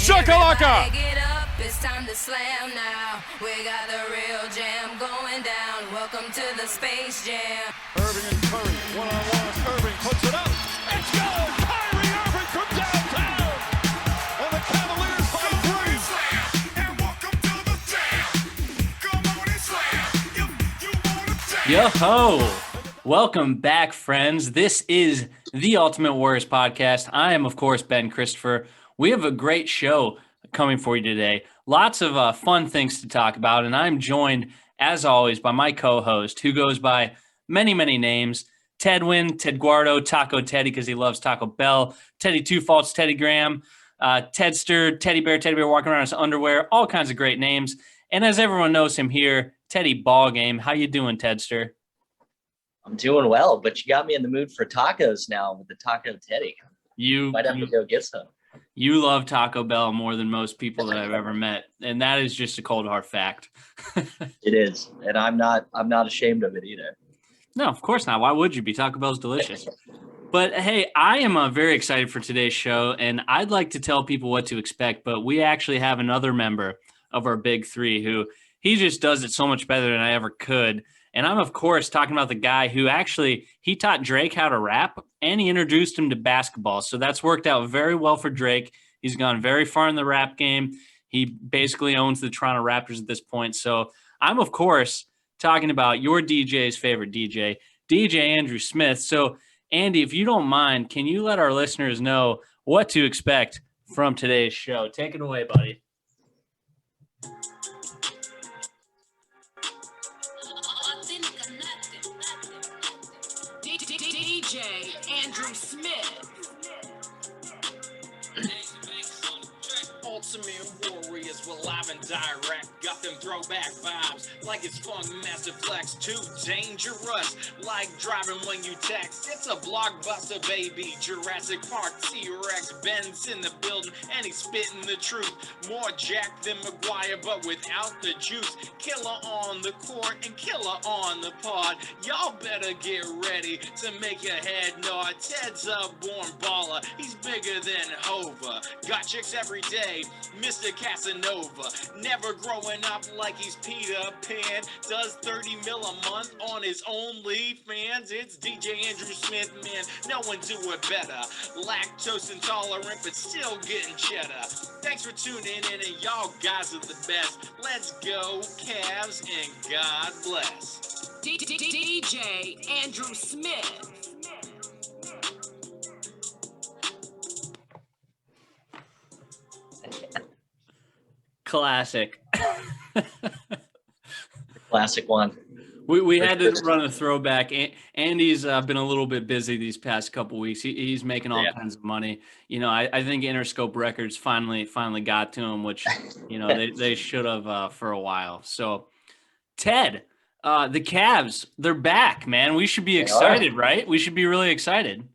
shakalaka! Get up, it's time to slam now. We got the real jam going down. Welcome to the Space Jam. Irving and Curry, one-on-one. Irving puts it up. It's good! Kyrie Irving from downtown! And the Cavaliers by three. And welcome to the jam. Come on and slam. You wanna jam. Yo-ho! Welcome back, friends. This is the Ultimate Warriors podcast. I am, of course, Ben Christopher. We have a great show coming for you today. Lots of fun things to talk about, and I'm joined, as always, by my co-host, who goes by many, many names. Tedwin, Ted Guardo, Taco Teddy, because he loves Taco Bell, Teddy Two Faults, Teddy Graham, Tedster, Teddy Bear walking around in his underwear, all kinds of great names. And as everyone knows him here, Teddy Ballgame. How you doing, Tedster? I'm doing well, but you got me in the mood for tacos now with the Taco Teddy. Might have to go get some. You love Taco Bell more than most people that I've ever met, and that is just a cold hard fact. It is, and I'm not ashamed of it either. No, of course not. Why would you be? Taco Bell's delicious. But hey, I am very excited for today's show, and I'd like to tell people what to expect, but we actually have another member of our big three who he just does it so much better than I ever could. And I'm, of course, talking about the guy who actually, he taught Drake how to rap, and he introduced him to basketball. So that's worked out very well for Drake. He's gone very far in the rap game. He basically owns the Toronto Raptors at this point. So I'm, of course, talking about your DJ's favorite DJ, DJ Andrew Smith. So, Andy, if you don't mind, can you let our listeners know what to expect from today's show? Take it away, buddy. DJ Andrew Smith. Ultimate Warriors were live and direct. Got them throwback vibes like it's Funk Master Flex. Too dangerous, like driving when you text. It's a blockbuster, baby. Jurassic Park, T-Rex, Ben's in the building, and he's spitting the truth. More Jack than Maguire, but without the juice. Killer on the court and killer on the pod. Y'all better get ready to make your head nod. Ted's a born baller. He's bigger than Hova. Got chicks every day. Mr. Casanova, never growing up like he's Peter Pan, does 30 mil a month on his OnlyFans. It's DJ Andrew Smith, man, no one do it better. Lactose intolerant, but still getting cheddar. Thanks for tuning in, and y'all guys are the best. Let's go, Cavs, and God bless. DJ Andrew Smith. Classic. Classic one. We had to run a throwback. Andy's been a little bit busy these past couple weeks. He's making all kinds of money. You know, I think Interscope Records finally got to him, which, you know, they should have for a while. So, Ted, the Cavs, they're back, man. We should be excited, right? We should be really excited.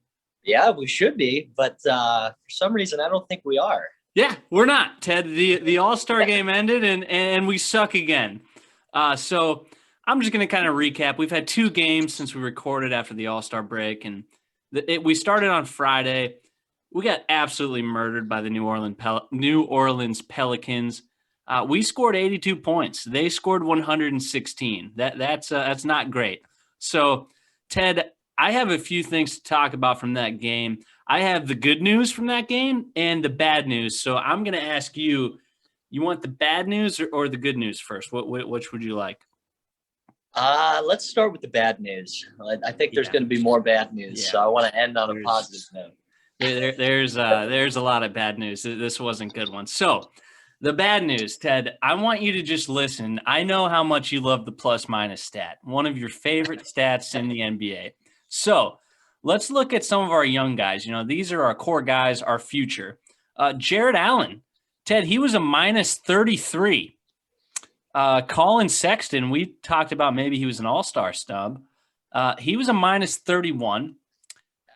Yeah, we should be, but for some reason, I don't think we are. Yeah, we're not, Ted. The All-Star game ended, and we suck again. So I'm just going to kind of recap. We've had 2 games since we recorded after the All-Star break, and we started on Friday. We got absolutely murdered by the New Orleans Pelicans. We scored 82 points. They scored 116. That's not great. So, Ted, I have a few things to talk about from that game. I have the good news from that game and the bad news. So I'm going to ask you, you want the bad news or the good news first? Which would you like? Let's start with the bad news. I think there's going to be more bad news, so I want to end on a positive note. There's a lot of bad news. This wasn't a good one. So the bad news, Ted, I want you to just listen. I know how much you love the plus-minus stat, one of your favorite stats in the NBA. So let's look at some of our young guys. You know, these are our core guys, our future. Jared Allen, Ted, he was a minus 33. Colin Sexton, we talked about maybe he was an all-star snub. He was a minus 31.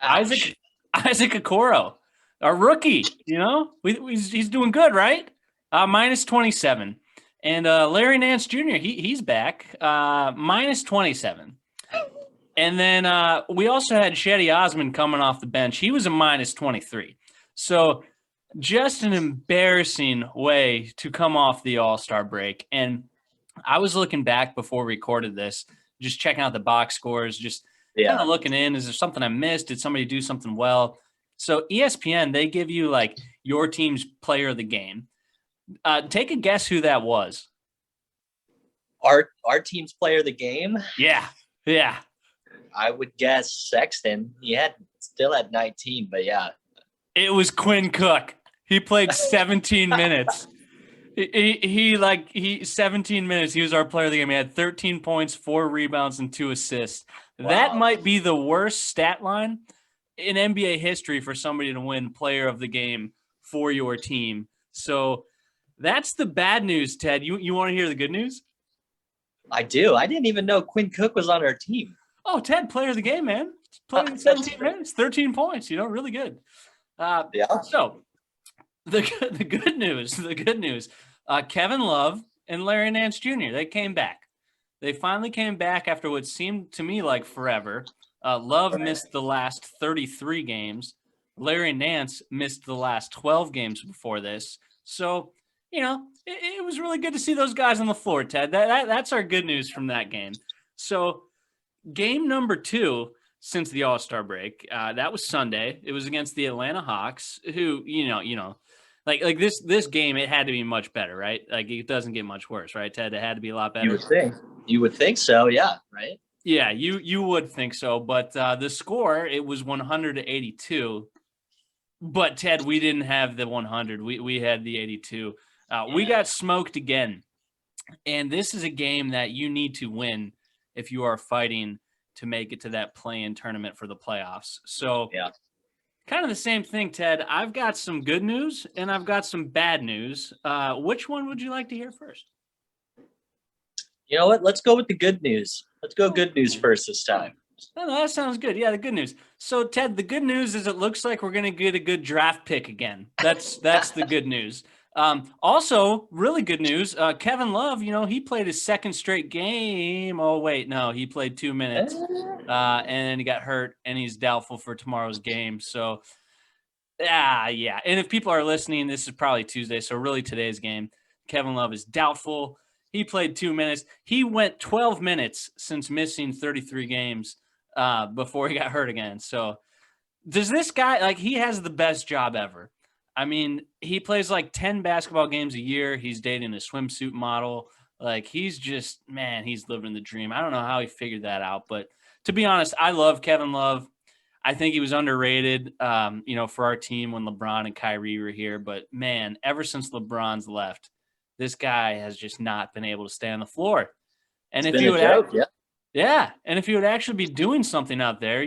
Ouch. Isaac Okoro, our rookie, you know, he's doing good, right? Minus 27. And Larry Nance Jr., he's back, minus 27. And then we also had Shetty Osman coming off the bench. He was a minus 23. So Just an embarrassing way to come off the All-Star break. And I was looking back before we recorded this, just checking out the box scores, just kind of looking in. Is there something I missed? Did somebody do something well? So ESPN, they give you like your team's player of the game. Take a guess who that was. Our team's player of the game? Yeah. I would guess Sexton. He still had 19, but yeah. It was Quinn Cook. He played 17 minutes. He 17 minutes. He was our player of the game. He had 13 points, 4 rebounds, and 2 assists. Wow. That might be the worst stat line in NBA history for somebody to win player of the game for your team. So that's the bad news, Ted. You want to hear the good news? I do. I didn't even know Quinn Cook was on our team. Oh, Ted, player of the game, man. Played 17 minutes, 13 points. Really good. So the good news, Kevin Love and Larry Nance Jr., they came back. They finally came back after what seemed to me like forever. Love missed the last 33 games. Larry Nance missed the last 12 games before this. So, it was really good to see those guys on the floor, Ted. That's our good news from that game. So game number 2 since the All-Star break, that was Sunday. It was against the Atlanta Hawks, who, like this game, it had to be much better, right? Like it doesn't get much worse, right, Ted? It had to be a lot better. You would think so, yeah, right? Yeah, you would think so, but the score, it was 100-82. But Ted, we didn't have the 100. We had the 82. We got smoked again. And this is a game that you need to win if you are fighting to make it to that play-in tournament for the playoffs. So kind of the same thing, Ted. I've got some good news and I've got some bad news. Which one would you like to hear first? You know what? Let's go with the good news. Let's go good news first this time. Oh, that sounds good. Yeah, the good news. So, Ted, the good news is it looks like we're going to get a good draft pick again. That's the good news. Also, really good news, Kevin Love, he played his second straight game. Oh, wait, no, he played 2 minutes, and then he got hurt, and he's doubtful for tomorrow's game. So, yeah. And if people are listening, this is probably Tuesday, so really today's game, Kevin Love is doubtful. He played 2 minutes. He went 12 minutes since missing 33 games before he got hurt again. So does this guy, he has the best job ever. I mean, he plays 10 basketball games a year. He's dating a swimsuit model. He's just, man, he's living the dream. I don't know how he figured that out. But to be honest, I love Kevin Love. I think he was underrated, for our team when LeBron and Kyrie were here. But, man, ever since LeBron's left, this guy has just not been able to stay on the floor. And if you would and if he would actually be doing something out there,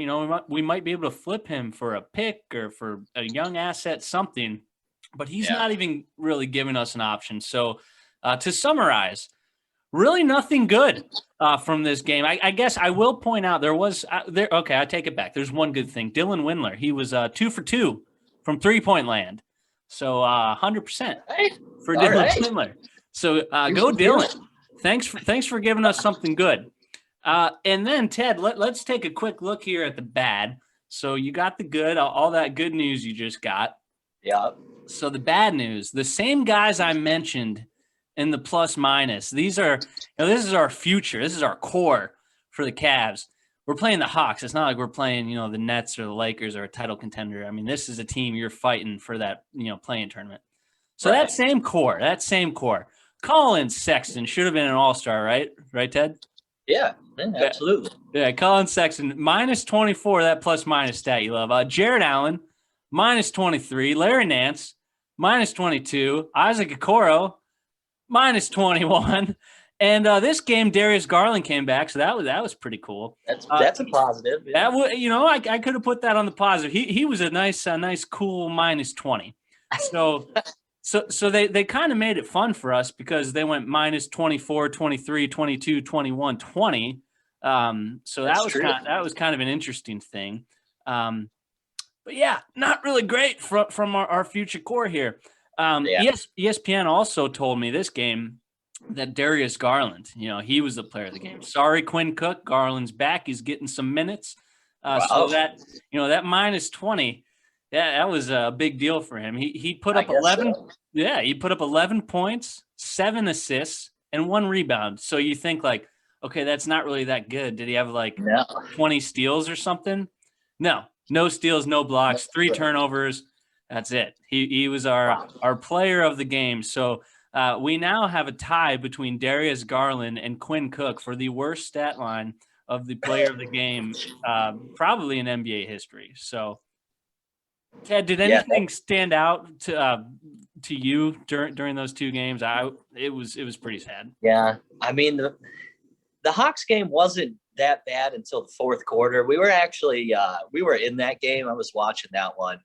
we might be able to flip him for a pick or for a young asset, something. But he's not even really giving us an option. So to summarize, really nothing good from this game. I guess I will point out okay, I take it back. There's one good thing. Dylan Windler, he was 2 for 2 from 3-point land. So 100% for Dylan Windler. So go Dylan. Thanks for giving us something good. And then, Ted, let's take a quick look here at the bad. So you got the good, all that good news you just got. Yeah. So the bad news, the same guys I mentioned in the plus minus, this is our future. This is our core for the Cavs. We're playing the Hawks. It's not like we're playing, the Nets or the Lakers or a title contender. I mean, this is a team you're fighting for that, play-in tournament. So that same core, Colin, Sexton should have been an all-star, right? Right, Ted? Yeah, absolutely. Yeah, Colin, Sexton, minus 24, that plus minus stat you love. Jared Allen, minus 23. Larry Nance, minus 22. Isaac Okoro, minus 21. And this game, Darius Garland came back, so that was pretty cool. That's a positive. Yeah. That would, I could have put that on the positive. He was a nice cool minus 20. So they kind of made it fun for us because they went minus 24, 23, 22, 21, 20. So that was kind of an interesting thing. But yeah, not really great from our future core here. ESPN also told me this game that Darius Garland, he was the player of the game. Sorry, Quinn Cook. Garland's back. He's getting some minutes. So that, that minus 20, Yeah, that was a big deal for him. He put up I guess 11. so. Yeah, he put up 11 points, 7 assists, and 1 rebound. So you think like, okay, that's not really that good. Did he have like No. 20 steals or something? No steals, no blocks, 3 turnovers. That's it. He was our player of the game. So we now have a tie between Darius Garland and Quinn Cook for the worst stat line of the player of the game, probably in NBA history. So, Ted, did anything stand out to you during those 2 games? It was pretty sad. Yeah, I mean the Hawks game wasn't that bad until the fourth quarter. We were actually we were in that game. I was watching that one,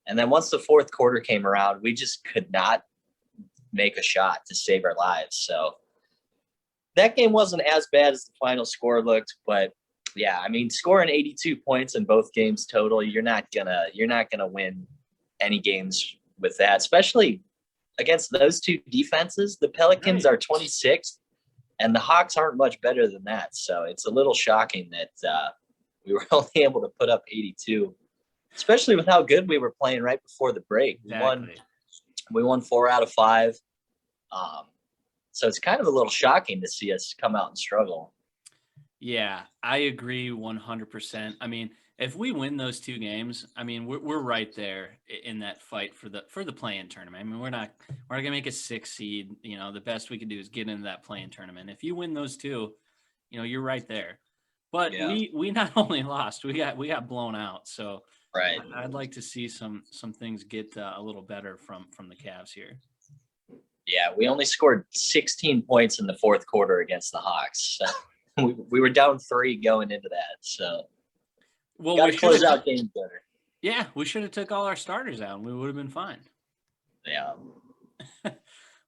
and then once the fourth quarter came around, we just could not make a shot to save our lives. So that game wasn't as bad as the final score looked, but yeah, I mean, scoring 82 points in both games total, you're not gonna win any games with that, especially against those 2 defenses. The Pelicans are 26th, and the Hawks aren't much better than that. So it's a little shocking that we were only able to put up 82, especially with how good we were playing right before the break. Exactly. We won 4 out of 5. So it's kind of a little shocking to see us come out and struggle. Yeah, I agree 100%. I mean, if we win those 2 games, I mean, we're right there in that fight for the play-in tournament. I mean, we're not gonna make a 6 seed. You know, the best we can do is get into that play-in tournament. If you win those 2, you know, you're right there. But we not only lost, we got blown out. So right, I'd like to see some things get a little better from the Cavs here. Yeah, we only scored 16 points in the fourth quarter against the Hawks. So we were down 3 going into that. So well, got to close out games better. Yeah, we should have took all our starters out and we would have been fine. Yeah.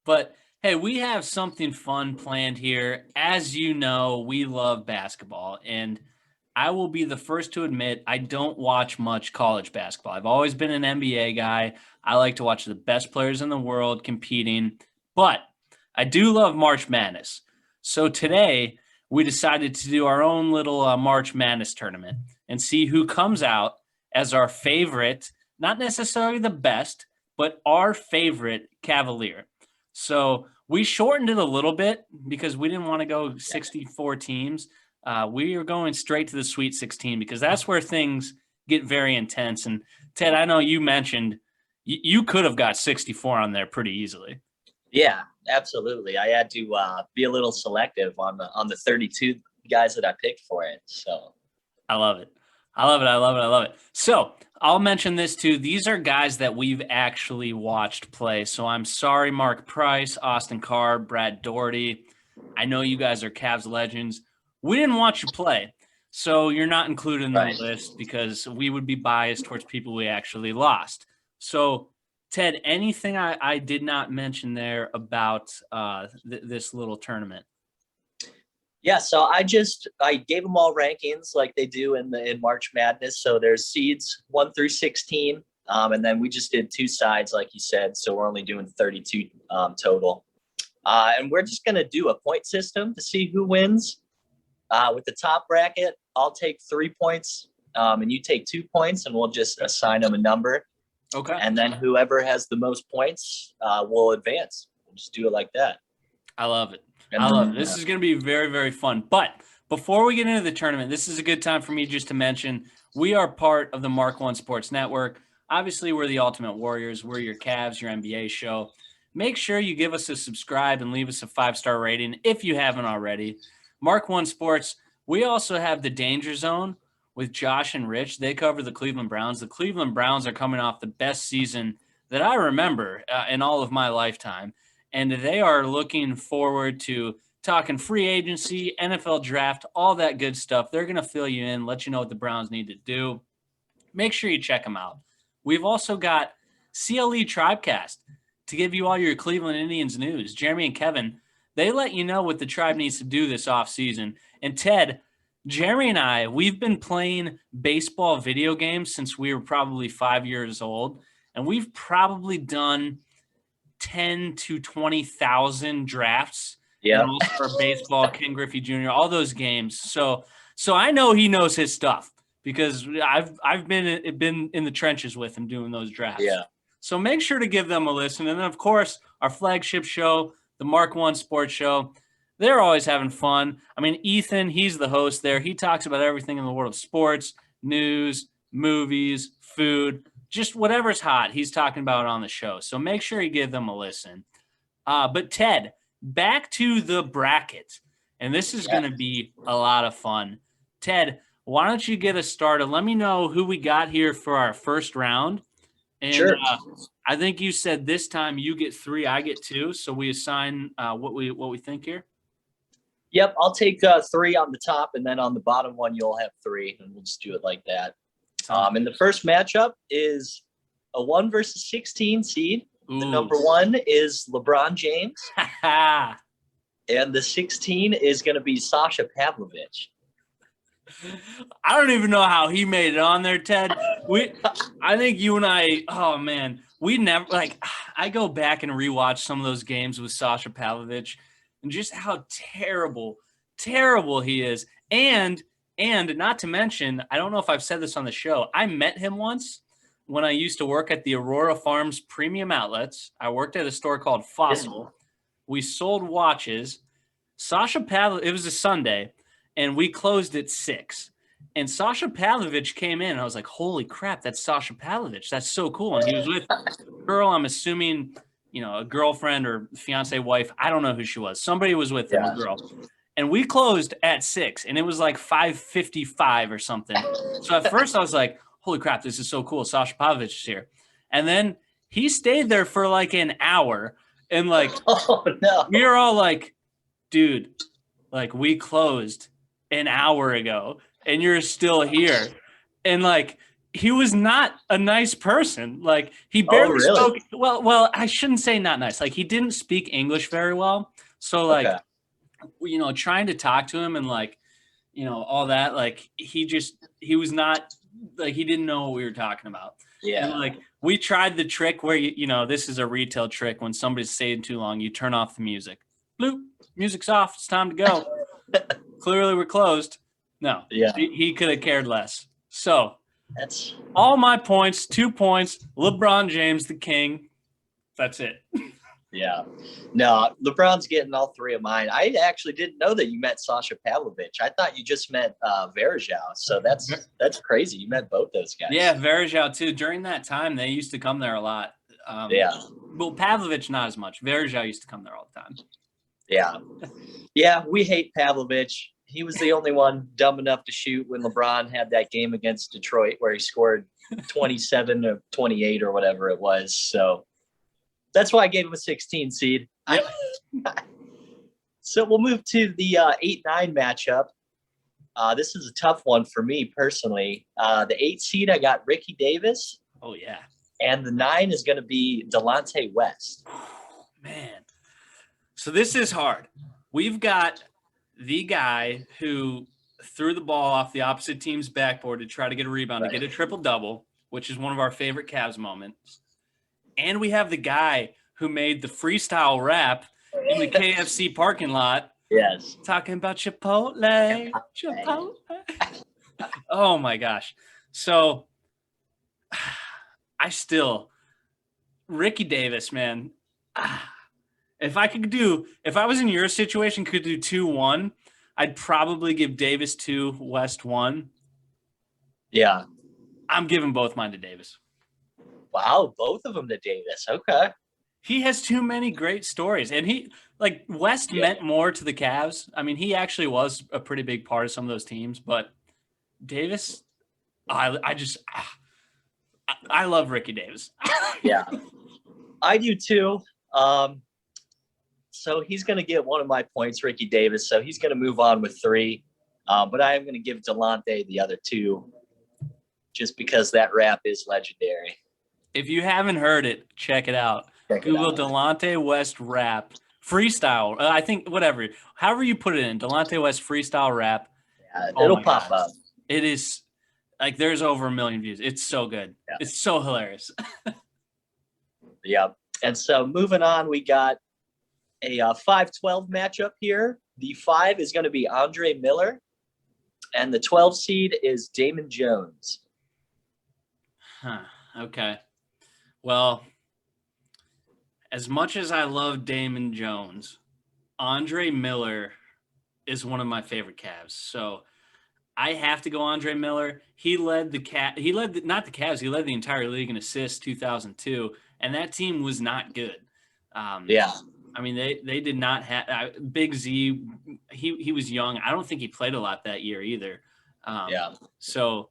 But hey, we have something fun planned here. As you know, we love basketball, and I will be the first to admit I don't watch much college basketball. I've always been an NBA guy. I like to watch the best players in the world competing, but I do love March Madness. So today we decided to do our own little March Madness tournament and see who comes out as our favorite, not necessarily the best, but our favorite Cavalier. So we shortened it a little bit because we didn't want to go 64 teams. We are going straight to the Sweet 16 because that's where things get very intense. And Ted, I know you mentioned you could have got 64 on there pretty easily. Yeah, absolutely. I had to be a little selective on the 32 guys that I picked for it. So I love it. I love it. So I'll mention this too. These are guys that we've actually watched play. So I'm sorry, Mark Price, Austin Carr, Brad Daugherty. I know you guys are Cavs legends. We didn't watch you play, so you're not included in the list because we would be biased towards people we actually lost. So, Ted, anything I did not mention there about this little tournament? Yeah, so I gave them all rankings like they do in March Madness. So there's seeds 1 through 16, and then we just did 2 sides, like you said. So we're only doing 32 total, and we're just gonna do a point system to see who wins. With the top bracket, I'll take 3 points, and you take 2 points, and we'll just assign them a number. Okay. And then whoever has the most points will advance. We'll just do it like that. I love it. I love it. This is going to be very, very fun. But before we get into the tournament, this is a good time for me just to mention we are part of the Mark One Sports Network. Obviously, we're the Ultimate Warriors. We're your Cavs, your NBA show. Make sure you give us a subscribe and leave us a 5-star rating if you haven't already. Mark One Sports, we also have the Danger Zone with Josh and Rich. They cover the Cleveland Browns. The Cleveland Browns are coming off the best season that I remember in all of my lifetime. And they are looking forward to talking free agency, NFL draft, all that good stuff. They're going to fill you in, let you know what the Browns need to do. Make sure you check them out. We've also got CLE Tribecast to give you all your Cleveland Indians news. Jeremy and Kevin, they let you know what the Tribe needs to do this offseason. And Ted, Jeremy and I, we've been playing baseball video games since we were probably 5 years old. And we've probably done 10 to 20,000 drafts. Yeah. For baseball, Ken Griffey Jr., all those games. So I know he knows his stuff because I've been in the trenches with him doing those drafts. Yeah. So make sure to give them a listen. And then, of course, our flagship show, the Mark One Sports Show. They're always having fun. I mean, Ethan, he's the host there. He talks about everything in the world of sports, news, movies, food, just whatever's hot. He's talking about it on the show. So make sure you give them a listen. But Ted, back to the bracket. And this is going to be a lot of fun. Ted, why don't you get us started? Let me know who we got here for our first round. And Sure. I think you said this time you get 3, I get 2. So we assign what we think here. Yep, I'll take 3 on the top, and then on the bottom one you'll have 3, and we'll just do it like that. And the first matchup is a 1 versus 16 seed. Ooh. The number 1 is LeBron James, and the 16 is going to be Sasha Pavlovich. I don't even know how he made it on there, Ted. I think you and I, oh man, we never, like, I go back and rewatch some of those games with Sasha Pavlovich and just how terrible he is. And not to mention, I don't know if I've said this on the show, I met him once when I used to work at the Aurora Farms Premium Outlets. I worked at a store called Fossil. We sold watches. Sasha Pavlovich, it was a Sunday, and we closed at 6. And Sasha Pavlovich came in, and I was like, holy crap, that's Sasha Pavlovich. That's so cool. And he was with a girl, I'm assuming, a girlfriend or fiance, wife. I don't know who she was. Somebody was with him, a girl. And we closed at 6, and it was like 5:55 or something. So at first I was like, holy crap, this is so cool. Sasha Pavlovich is here. And then he stayed there for like an hour, and like, Oh, no. we were all like, dude, like, we closed an hour ago and you're still here. And like, he was not a nice person. Like, he barely spoke. Well, I shouldn't say not nice. Like, he didn't speak English very well. So like, trying to talk to him and like, all that, like, he was not, like, he didn't know what we were talking about. Yeah. And like, we tried the trick where, this is a retail trick. When somebody's staying too long, you turn off the music. Bloop, music's off. It's time to go. Clearly we're closed. No, he could have cared less. So that's all my points, 2 points. LeBron James, the king. That's it. Yeah. No, LeBron's getting all 3 of mine. I actually didn't know that you met Sasha Pavlovich. I thought you just met Varagio. So that's crazy. You met both those guys. Yeah, Varagio too. During that time, they used to come there a lot. Well, Pavlovich not as much. Varagio used to come there all the time. Yeah. Yeah, we hate Pavlovich. He was the only one dumb enough to shoot when LeBron had that game against Detroit where he scored 27 or 28 or whatever it was. So that's why I gave him a 16 seed. Yep. So we'll move to the 8-9 matchup. This is a tough one for me personally. The 8 seed, I got Ricky Davis. Oh, yeah. And the 9 is going to be Delonte West. Man. So this is hard. We've got the guy who threw the ball off the opposite team's backboard to try to get a rebound, to get a triple-double, which is one of our favorite Cavs moments. And we have the guy who made the freestyle rap in the KFC parking lot. Yes. Talking about Chipotle. Oh, my gosh. So Ricky Davis, man. If I was in your situation, could do 2-1, I'd probably give Davis 2, West 1. Yeah. I'm giving both mine to Davis. Wow, both of them to Davis. Okay. He has too many great stories. And West meant more to the Cavs. I mean, he actually was a pretty big part of some of those teams. But Davis, I love Ricky Davis. Yeah. I do too. So he's going to get one of my points, Ricky Davis. So he's going to move on with 3. But I am going to give Delonte the other 2 just because that rap is legendary. If you haven't heard it, check it out. Google Delonte West rap freestyle. I think whatever, however you put it in, Delonte West freestyle rap. Yeah, it'll pop up. It is like there's over 1 million views. It's so good. Yeah. It's so hilarious. Yep. And so moving on, we got a 5-12 matchup here. The 5 is going to be Andre Miller, And the 12 seed is Damon Jones. Huh. Okay. Well, as much as I love Damon Jones, Andre Miller is one of my favorite Cavs. So I have to go Andre Miller. He led the not the Cavs, he led the entire league in assists 2002, and that team was not good. Yeah. I mean, they did not have Big Z. He was young. I don't think he played a lot that year either. Yeah. So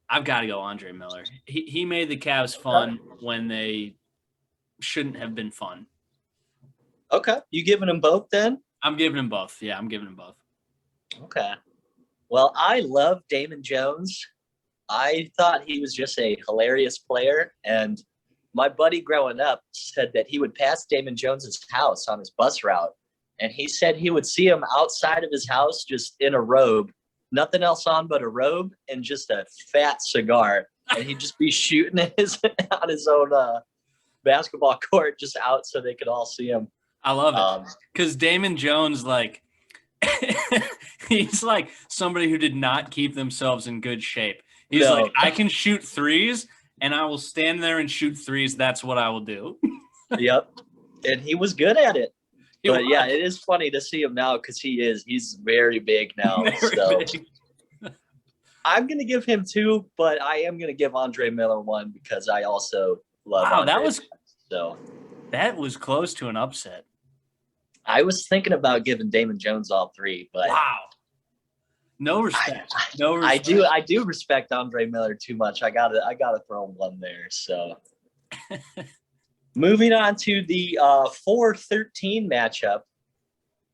I've got to go Andre Miller. He made the Cavs fun when they shouldn't have been fun. Okay. You giving them both then? I'm giving them both. Yeah, I'm giving them both. Okay. Well, I love Damon Jones. I thought he was just a hilarious player. And my buddy growing up said that he would pass Damon Jones's house on his bus route. And he said he would see him outside of his house just in a robe, nothing else on but a robe and just a fat cigar. And he'd just be shooting on his own basketball court just out so they could all see him. I love it. Because Damon Jones, like, he's like somebody who did not keep themselves in good shape. He's like, I can shoot threes and I will stand there and shoot threes. That's what I will do. Yep. And he was good at it. But yeah, it is funny to see him now because he's very big now. Big. I'm going to give him 2, but I am going to give Andre Miller 1 because I also love Andre. That was close to an upset. I was thinking about giving Damon Jones all 3, but wow. No respect. No respect. I do respect Andre Miller too much. I gotta throw him 1 there. So moving on to the 4-13 matchup,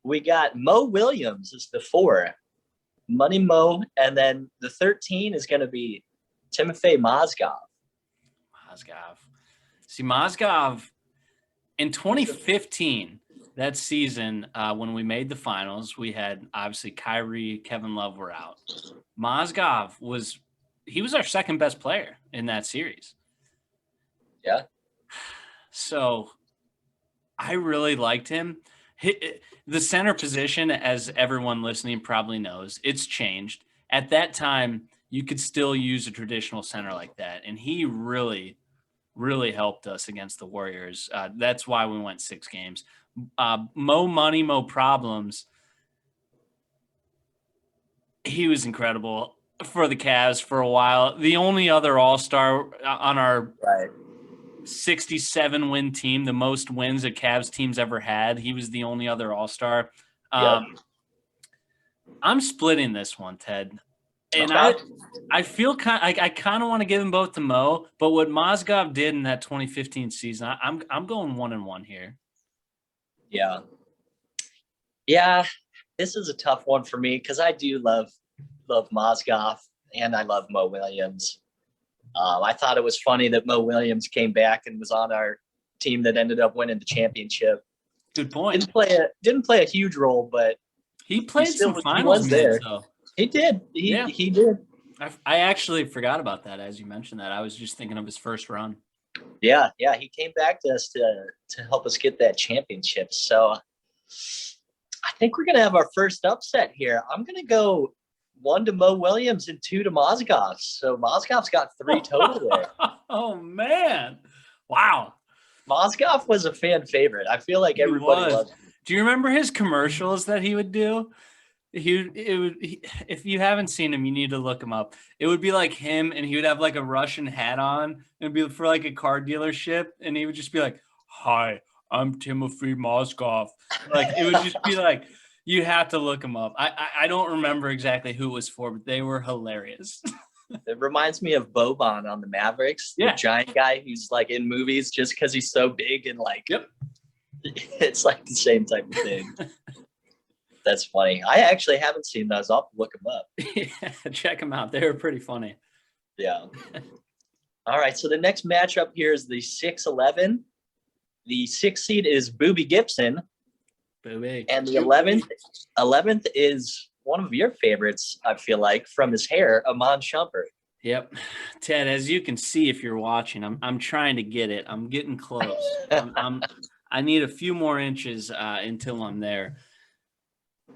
we got Mo Williams is the 4. Money Mo, and then the 13 is gonna be Timofey Mozgov. See, Mozgov in 2015, that season, when we made the finals, we had obviously Kyrie, Kevin Love were out. Mozgov was our second best player in that series. Yeah. So I really liked him. The center position, as everyone listening probably knows, it's changed. At that time, you could still use a traditional center like that. And he really, really helped us against the Warriors. That's why we went 6 games. Mo Money, Mo Problems. He was incredible for the Cavs for a while. The only other All-Star on our 67-win team, the most wins a Cavs team's ever had. He was the only other All-Star. I'm splitting this one, Ted. And I feel I kind of want to give them both to Mo, but what Mozgov did in that 2015 season, I'm going 1-1 here. Yeah. This is a tough one for me because I do love Mozgov and I love Mo Williams. I thought it was funny that Mo Williams came back and was on our team that ended up winning the championship. Good point. Didn't play a huge role, but he played some finals there. So. He did. He did. I actually forgot about that as you mentioned that. I was just thinking of his first run. Yeah. He came back to us to help us get that championship. So I think we're gonna have our first upset here. I'm gonna go 1 to Mo Williams and 2 to Mozgov. So Mozgov's got 3 total there. Oh man! Wow. Mozgov was a fan favorite. I feel like everybody loved him. Do you remember his commercials that he would do? If you haven't seen him, you need to look him up. It would be like him, and he would have like a Russian hat on, and be for like a car dealership, and he would just be like, "Hi, I'm Timofey Mozgov." Like it would just be like, you have to look him up. I don't remember exactly who it was for, but they were hilarious. It reminds me of Boban on the Mavericks, the giant guy who's like in movies just because he's so big and like, it's like the same type of thing. That's funny. I actually haven't seen those. I'll look them up. Yeah, check them out. They were pretty funny. Yeah. All right. So the next matchup here is the 6-11. The 6th seed is Boobie Gibson. Boobie. And the 11th is one of your favorites, I feel like, from his hair, Iman Shumpert. Yep. Ted, as you can see if you're watching, I'm trying to get it. I'm getting close. I need a few more inches until I'm there.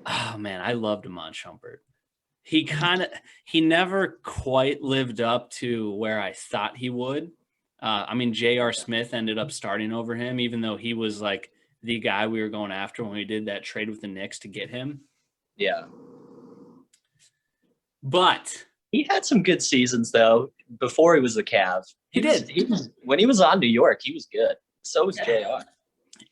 Oh, man, I loved Iman Shumpert. he never quite lived up to where I thought he would. I mean, J.R. Smith ended up starting over him, even though he was like the guy we were going after when we did that trade with the Knicks to get him. Yeah. But he had some good seasons though before he was the Cav. He did. When he was on New York, he was good. So was JR.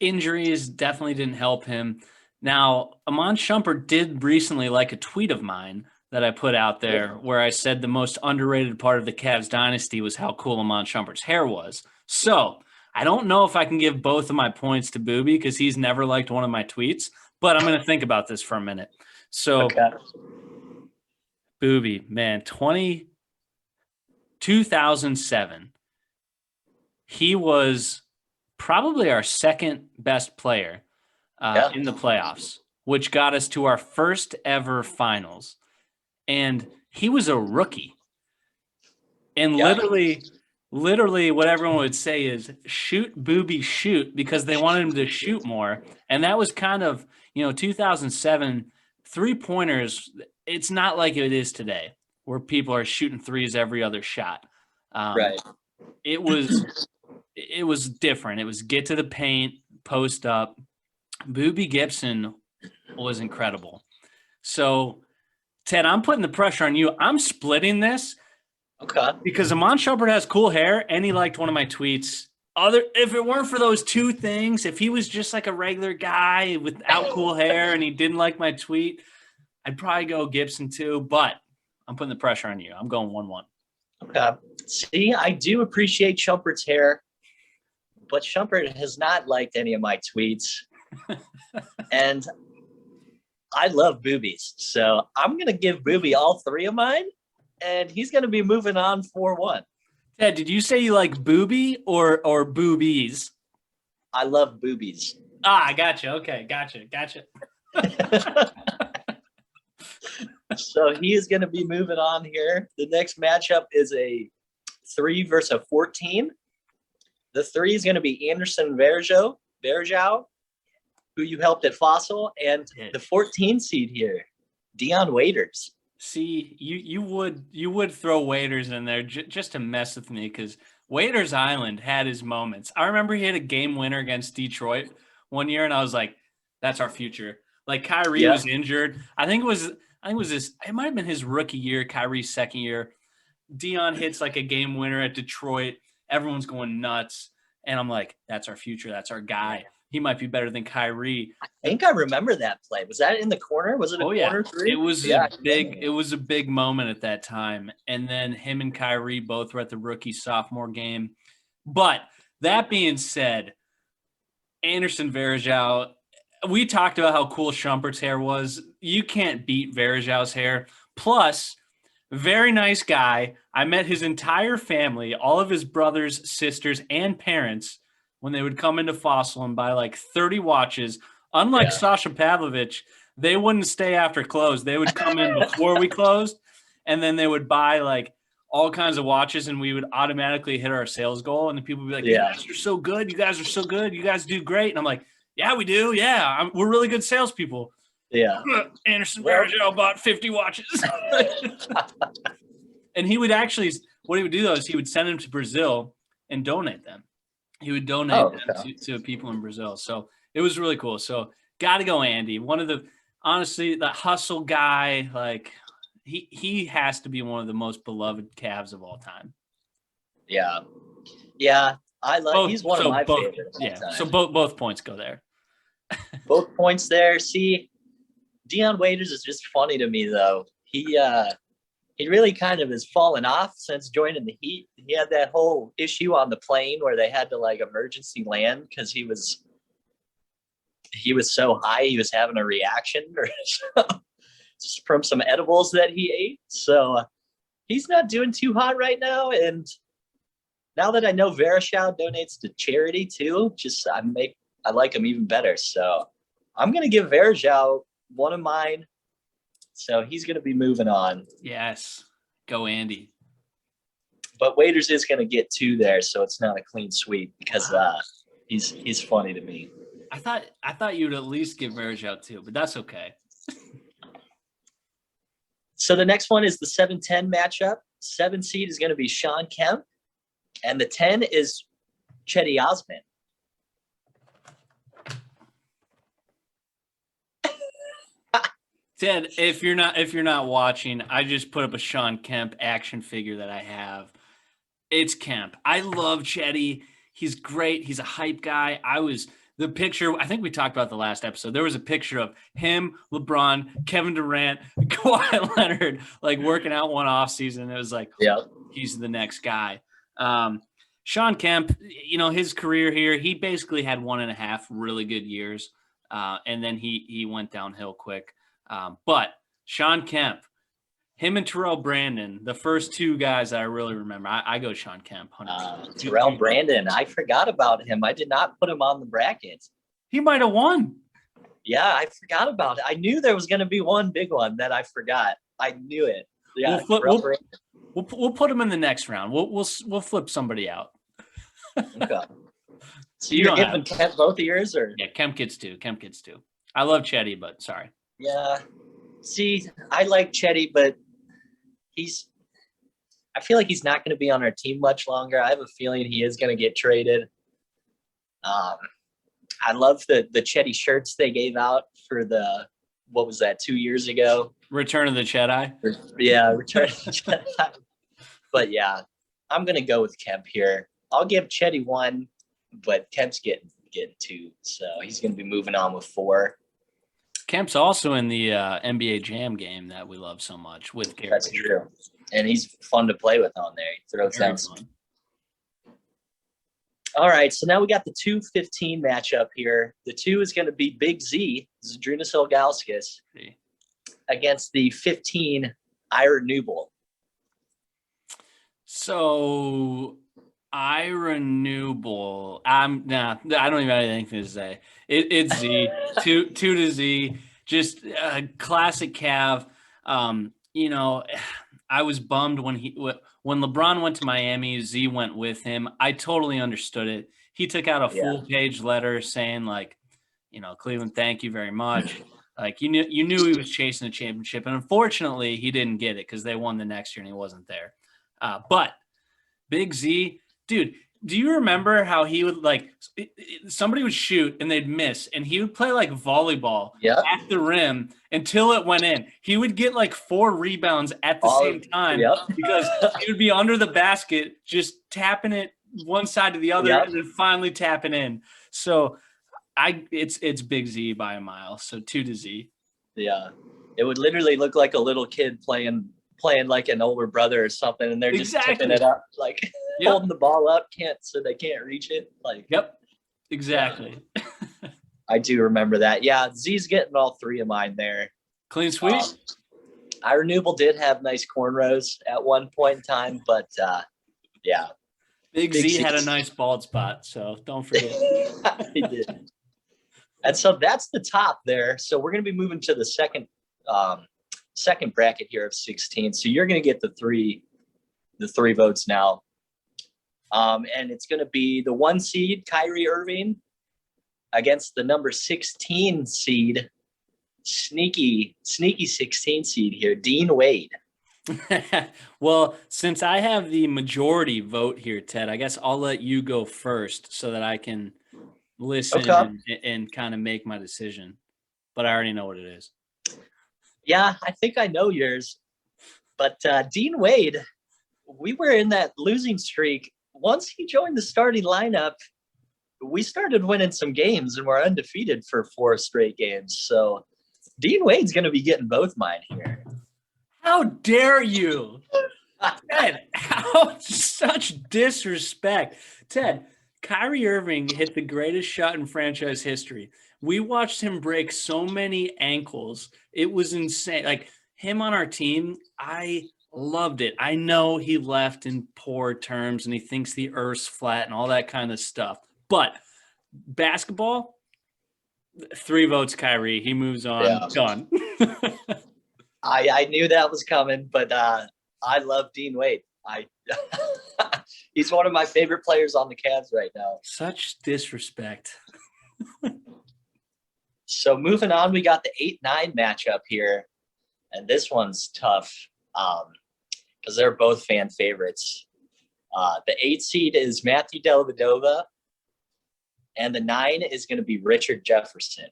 Injuries definitely didn't help him. Now, Iman Shumpert did recently like a tweet of mine that I put out there where I said the most underrated part of the Cavs dynasty was how cool Iman Shumpert's hair was. So I don't know if I can give both of my points to Booby because he's never liked one of my tweets, but I'm going to think about this for a minute. So, Okay. Booby, man, 2007, he was probably our second best player in the playoffs, which got us to our first ever finals. And he was a rookie. And literally what everyone would say is shoot, Booby, shoot, because they wanted him to shoot more. And that was kind of, 2007, three-pointers, it's not like it is today where people are shooting threes every other shot. Right. It was different. It was get to the paint, post up. Booby Gibson was incredible. So, Ted, I'm putting the pressure on you. I'm splitting this. Okay. Because Iman Shumpert has cool hair, and he liked one of my tweets. If it weren't for those two things, if he was just like a regular guy without cool hair and he didn't like my tweet, I'd probably go Gibson too. But I'm putting the pressure on you. I'm going 1-1. Okay. See, I do appreciate Shumpert's hair, but Shumpert has not liked any of my tweets. And I love Boobies. So I'm going to give Booby all three of mine, and he's going to be moving on 4-1. Ted, did you say you like Booby or Boobies? I love Boobies. Ah, gotcha. Okay, gotcha. So he is going to be moving on here. The next matchup is a 3 versus a 14. The 3 is going to be Anderson Varagio, who you helped at Fossil, and the 14 seed here, Dion Waiters. See, you would throw Waiters in there just to mess with me because Waiters Island had his moments. I remember he had a game winner against Detroit one year, and I was like, "That's our future." Like Kyrie was injured. I think it was it might have been his rookie year, Kyrie's second year. Dion hits like a game winner at Detroit. Everyone's going nuts, and I'm like, "That's our future. That's our guy. He might be better than Kyrie." I think I remember that play. Was that in the corner? Was it a corner three? It was a big moment at that time. And then him and Kyrie both were at the rookie sophomore game. But that being said, Anderson Varagio, we talked about how cool Shumpert's hair was. You can't beat Varagio's hair. Plus, very nice guy. I met his entire family, all of his brothers, sisters, and parents when they would come into Fossil and buy like 30 watches. Unlike Sasha Pavlovich, they wouldn't stay after close. They would come in before we closed, and then they would buy like all kinds of watches, and we would automatically hit our sales goal. And the people would be like, "You guys are so good. You guys are so good. You guys do great." And I'm like, "Yeah, we do. Yeah, we're really good salespeople." Yeah. Anderson Varagio bought 50 watches. And he would actually, what he would do though is he would send them to Brazil and donate them. He would donate them to people in Brazil. So it was really cool. So got to go Andy. Honestly, the hustle guy, like he has to be one of the most beloved Cavs of all time. Yeah. Yeah. He's one of my favorites. Yeah. So both points go there. Both points there. See, Dion Waiters is just funny to me though. He really kind of has fallen off since joining the Heat. He had that whole issue on the plane where they had to like emergency land because he was so high he was having a reaction or from some edibles that he ate. So he's not doing too hot right now. And now that I know Varagio donates to charity too, I like him even better. So I'm gonna give Varagio one of mine. So he's going to be moving on. Yes. Go Andy. But Waiters is going to get 2 there, so it's not a clean sweep because he's funny to me. I thought you'd at least give Varagio 2, but that's okay. So the next one is the 7-10 matchup. 7 seed is going to be Sean Kemp, and the 10 is Chetty Osman. Ted, if you're not watching, I just put up a Sean Kemp action figure that I have. It's Kemp. I love Chetty. He's great. He's a hype guy. The picture, I think we talked about the last episode. There was a picture of him, LeBron, Kevin Durant, Kawhi Leonard, like working out one off season. It was like, he's the next guy. Sean Kemp, his career here, he basically had 1.5 really good years. And then he went downhill quick. But Sean Kemp, him and Terrell Brandon, the first 2 guys that I really remember. I go Sean Kemp. Terrell Brandon, I forgot about him. I did not put him on the bracket. He might have won. Yeah, I forgot about it. I knew there was going to be one big one that I forgot. I knew it. Yeah, we'll put him in the next round. We'll flip somebody out. Okay. So you're giving Kemp both of yours, or? Yeah, Kemp gets 2. I love Chetty, but sorry. Yeah. See, I like Chetty, but I feel like he's not going to be on our team much longer. I have a feeling he is going to get traded. I love the Chetty shirts they gave out for what was that, 2 years ago? Return of the Jedi? Yeah, Return of the Jedi. But yeah, I'm going to go with Kemp here. I'll give Chetty 1, but Kemp's getting 2. So he's going to be moving on with 4. Kemp's also in the NBA Jam game that we love so much with Gary. That's true. And he's fun to play with on there. He throws down. All right, so now we got the 2-15 matchup here. The 2 is going to be Big Z, Zydrunas Ilgauskas, against the 15, Ira Newble. So Ira Newble, I don't even have anything to say. It's Z, 2 to Z, just a classic Cav. I was bummed when LeBron went to Miami, Z went with him. I totally understood it. He took out a full-page letter saying, like, Cleveland, thank you very much. Like, you knew he was chasing a championship, and unfortunately, he didn't get it because they won the next year and he wasn't there. But Big Z, dude, do you remember how he would, like, somebody would shoot and they'd miss, and he would play like volleyball at the rim until it went in? He would get like 4 rebounds at the same time because he would be under the basket just tapping it one side to the other and then finally tapping in. So it's Big Z by a mile. So 2 to Z. Yeah, it would literally look like a little kid playing like an older brother or something, and they're just tipping it up, like holding the ball up, so they can't reach it. Like, exactly. I do remember that. Yeah, Z's getting all 3 of mine there. Clean sweep. Ira Newble did have nice cornrows at one point in time, but yeah. Big Z had a nice bald spot, so don't forget. He did. And so that's the top there. So we're going to be moving to the second bracket here of 16. So you're going to get the three votes now. And it's going to be the 1 seed, Kyrie Irving, against the number 16 seed, sneaky 16 seed here, Dean Wade. Well, since I have the majority vote here, Ted, I guess I'll let you go first so that I can listen and kind of make my decision. But I already know what it is. Yeah, I think I know yours. But Dean Wade, we were in that losing streak. Once he joined the starting lineup, we started winning some games and we're undefeated for 4 straight games. So Dean Wade's going to be getting both mine here. How dare you? Ted, such disrespect. Ted, Kyrie Irving hit the greatest shot in franchise history. We watched him break so many ankles. It was insane. Like, him on our team, I loved it. I know he left in poor terms and he thinks the earth's flat and all that kind of stuff. But basketball, 3 votes Kyrie. He moves on. Yeah. Done. I knew that was coming, but I love Dean Wade. He's one of my favorite players on the Cavs right now. Such disrespect. So moving on, we got the 8-9 matchup here. and this one's tough because they're both fan favorites. The 8 seed is Matthew Dellavedova, and the 9 is going to be Richard Jefferson.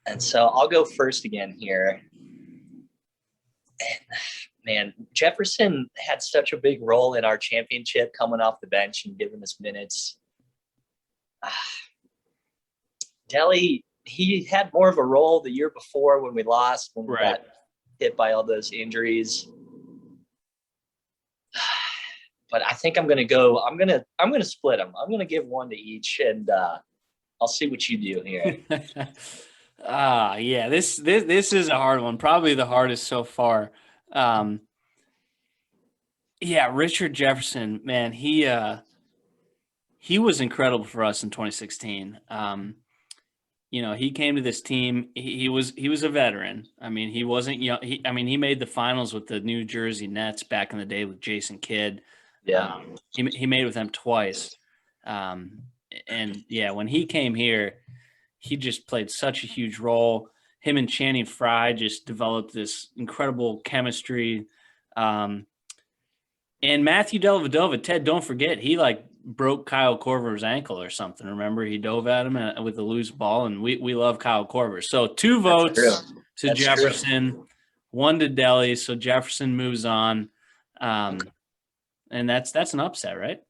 And so I'll go first again here. And man, Jefferson had such a big role in our championship, coming off the bench and giving us minutes. Delly, he had more of a role the year before when we lost, when we got hit by all those injuries. But I think I'm going to split them. I'm going to give one to each, and I'll see what you do here. Yeah, this is a hard one. Probably the hardest so far. Yeah, Richard Jefferson, man, he was incredible for us in 2016. He came to this team. He was a veteran. I mean, he wasn't young. He made the finals with the New Jersey Nets back in the day with Jason Kidd. Yeah, he made with them twice. And yeah, when he came here, he just played such a huge role. Him and Channing Frye just developed this incredible chemistry. And Matthew Dellavedova, Ted, don't forget, he broke Kyle Korver's ankle or something. Remember, he dove at him with a loose ball, and we love Kyle Korver. So 2 votes to Jefferson, 1 to Delly. So Jefferson moves on. And that's an upset, right?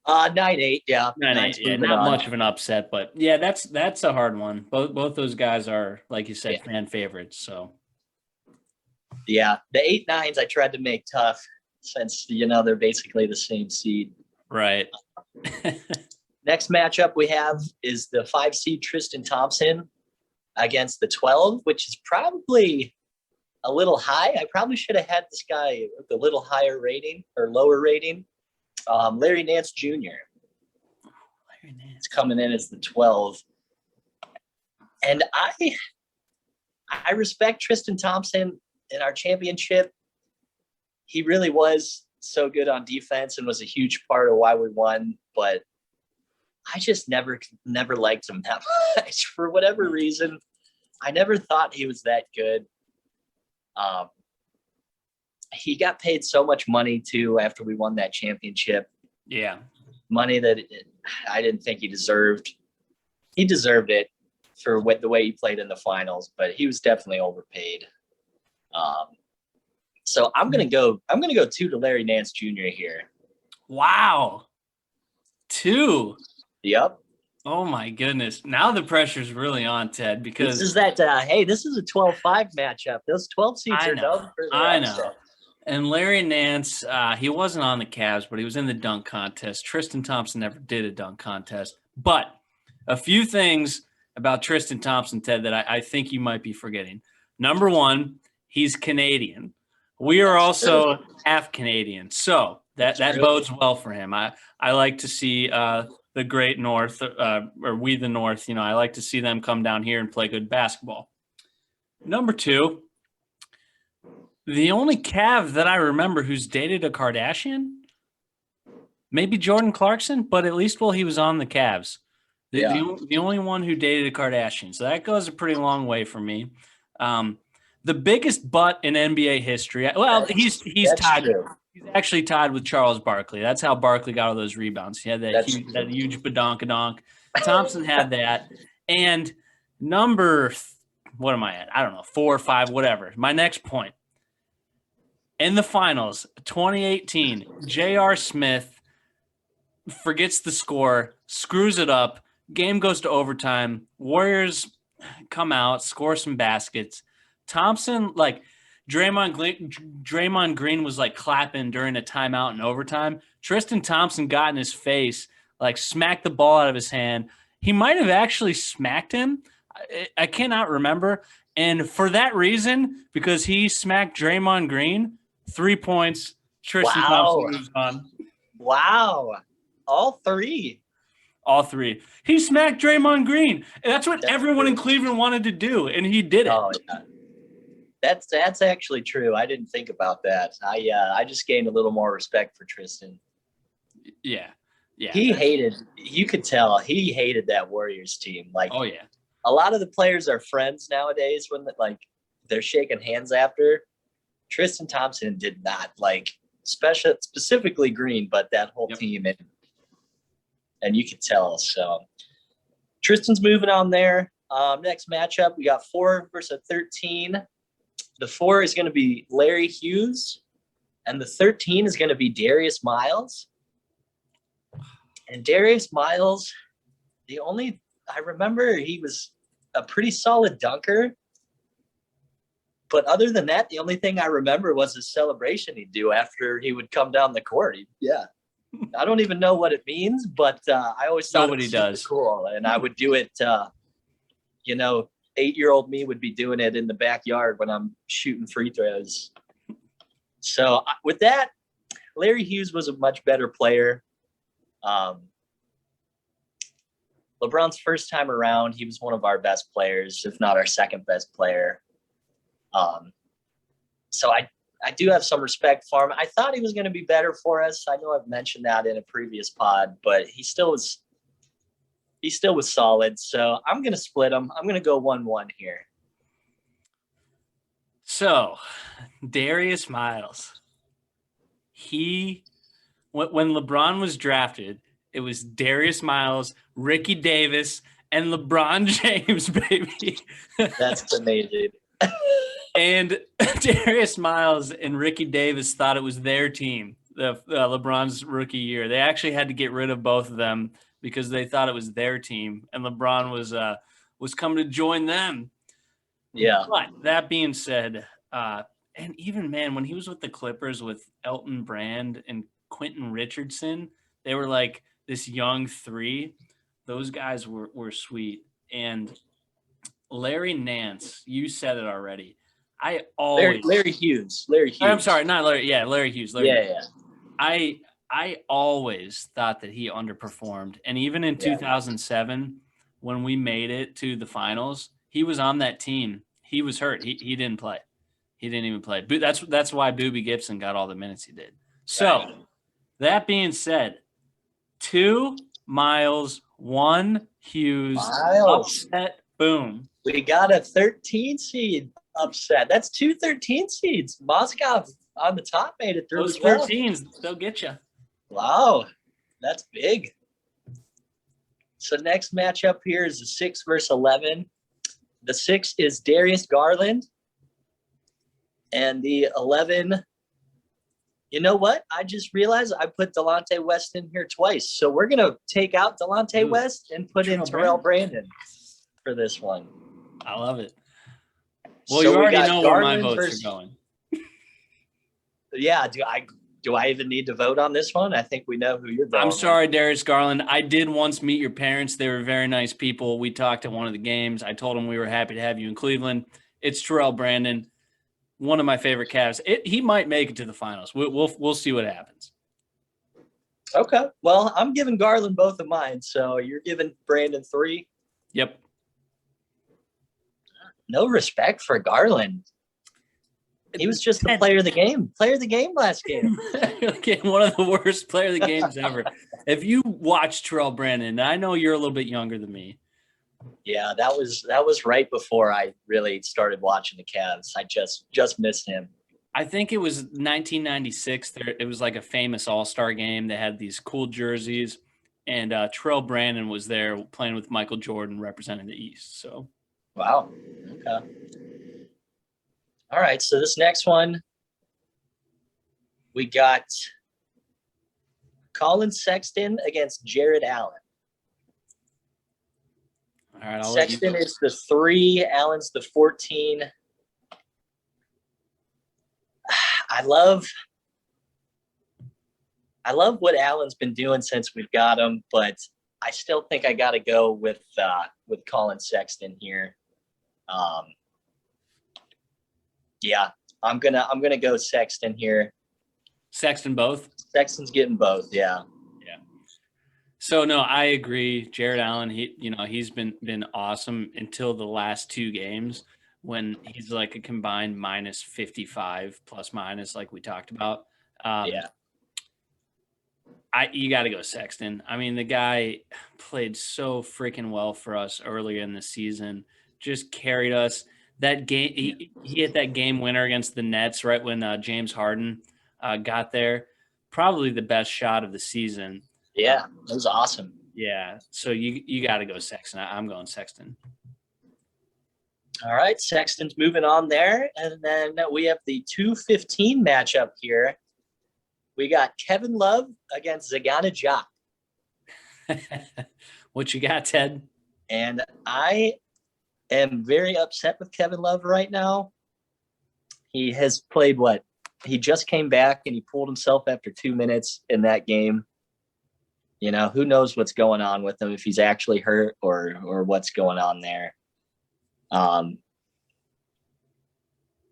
9-8, yeah. 9-8, yeah, not much of an upset, but yeah, that's a hard one. Both those guys are, like you said, fan favorites. So yeah, the 8-9s I tried to make tough since they're basically the same seed. Right. Next matchup we have is the 5 seed Tristan Thompson against the 12, which is probably a little high. I probably should have had this guy with a little higher rating or lower rating. Larry Nance Jr. Larry Nance is coming in as the 12. And I respect Tristan Thompson in our championship. He really was so good on defense and was a huge part of why we won, but I just never liked him that much. For whatever reason, I never thought he was that good. He got paid so much money too after we won that championship. Yeah. Money that I didn't think he deserved. He deserved it for the way he played in the finals, but he was definitely overpaid. So I'm gonna go 2 to Larry Nance Jr. here. Wow. 2. Yep. Oh my goodness. Now the pressure's really on, Ted, because this is that this is a 12-5 matchup. Those 12 seeds are known for their upset. And Larry Nance, he wasn't on the Cavs, but he was in the dunk contest. Tristan Thompson never did a dunk contest. But a few things about Tristan Thompson, Ted, that I think you might be forgetting. Number 1, he's Canadian. We are also half Canadian. So that bodes well for him. I like to see the great North, or we the North, I like to see them come down here and play good basketball. Number 2, the only Cav that I remember who's dated a Kardashian, maybe Jordan Clarkson, but at least while he was on the Cavs. The only one who dated a Kardashian. So that goes a pretty long way for me. The biggest butt in NBA history. Well, he's tied. He's actually tied with Charles Barkley. That's how Barkley got all those rebounds. He had that huge badonkadonk. Thompson had that. And what am I at? I don't know, 4 or 5, whatever. My next point. In the finals, 2018, J.R. Smith forgets the score, screws it up. Game goes to overtime. Warriors come out, score some baskets. Thompson, Draymond Green was clapping during a timeout in overtime. Tristan Thompson got in his face, smacked the ball out of his hand. He might have actually smacked him. I cannot remember. And for that reason, because he smacked Draymond Green, 3 points, Tristan Thompson moves on. Wow. All 3. He smacked Draymond Green. And that's what everyone in Cleveland wanted to do, and he did it. Oh, yeah. That's actually true. I didn't think about that. I just gained a little more respect for Tristan. Yeah. You could tell he hated that Warriors team. Oh yeah. a lot of the players are friends nowadays when they're shaking hands after. Tristan Thompson did not specifically Green, but that whole team, and you could tell. So Tristan's moving on there. Next matchup, we got 4 versus 13. The 4 is going to be Larry Hughes, and the 13 is going to be Darius Miles. And Darius Miles, I remember he was a pretty solid dunker. But other than that, the only thing I remember was his celebration he'd do after he would come down the court. I don't even know what it means, but I always thought Nobody it was super cool. And I would do it, 8-year-old me would be doing it in the backyard when I'm shooting free throws. So with that, Larry Hughes was a much better player. LeBron's first time around, he was one of our best players, if not our second best player. So I do have some respect for him. I thought he was going to be better for us. I know I've mentioned that in a previous pod, but he still was solid. So I'm going to split him. I'm going to go 1-1 here. So Darius Miles, when LeBron was drafted, it was Darius Miles, Ricky Davis, and LeBron James, baby. That's amazing. And Darius Miles and Ricky Davis thought it was their team, LeBron's rookie year. They actually had to get rid of both of them because they thought it was their team, and LeBron was coming to join them. Yeah. But that being said, and even, man, when he was with the Clippers with Elton Brand and Quentin Richardson, they were like this young 3. Those guys were sweet. And Larry Nance, you said it already. Larry Hughes. I'm sorry, not Larry. Yeah, Larry Hughes. Yeah. I always thought that he underperformed. And even in 2007, when we made it to the finals, he was on that team. He was hurt. He didn't play. He didn't even play. That's why Boobie Gibson got all the minutes he did. So that being said, 2 Miles, 1 Hughes, upset, boom. We got a 13 seed upset. That's 2 13 seeds. Moscow on the top made it through. Those 13s, they'll get you. Wow, that's big. So next matchup here is the 6 versus 11. The 6 is Darius Garland, and the 11. You know what? I just realized I put Delonte West in here twice. So we're gonna take out Delonte West and put in Terrell Brandon for this one. I love it. Well, So you already know Garland where my votes are going. Yeah. Do I even need to vote on this one? I think we know who you're voting. I'm sorry, Darius Garland. I did once meet your parents. They were very nice people. We talked at one of the games. I told them we were happy to have you in Cleveland. It's Terrell Brandon, one of my favorite Cavs. He might make it to the finals. We'll see what happens. Okay. Well, I'm giving Garland both of mine. So you're giving Brandon 3. Yep. No respect for Garland. He was just the player of the game. Player of the game last game. Okay, one of the worst player of the games ever. If you watch Terrell Brandon, I know you're a little bit younger than me. Yeah, that was right before I really started watching the Cavs. I just missed him. I think it was 1996. It was like a famous All-Star game. They had these cool jerseys, and Terrell Brandon was there playing with Michael Jordan representing the East. So, wow. Okay. All right, so this next one, we got Colin Sexton against Jared Allen. All right, Sexton is the 3, Allen's the 14. I love what Allen's been doing since we've got him, but I still think I got to go with Colin Sexton here. Yeah, I'm gonna go Sexton here. Sexton both? Sexton's getting both, yeah. Yeah. So no, I agree. Jared Allen, he's been awesome until the last 2 games when he's like a combined minus 55 plus minus, like we talked about. Yeah. You got to go Sexton. I mean, the guy played so freaking well for us earlier in the season. Just carried us. That game, he hit that game winner against the Nets right when James Harden got there. Probably the best shot of the season. Yeah, it was awesome. Yeah, so you got to go Sexton. I'm going Sexton. All right, Sexton's moving on there. And then we have the 2:15 matchup here. We got Kevin Love against Zagana Jock. What you got, Ted? And I am very upset with Kevin Love right now. He has played what? He just came back and he pulled himself after 2 minutes in that game. You know, who knows what's going on with him, if he's actually hurt or what's going on there.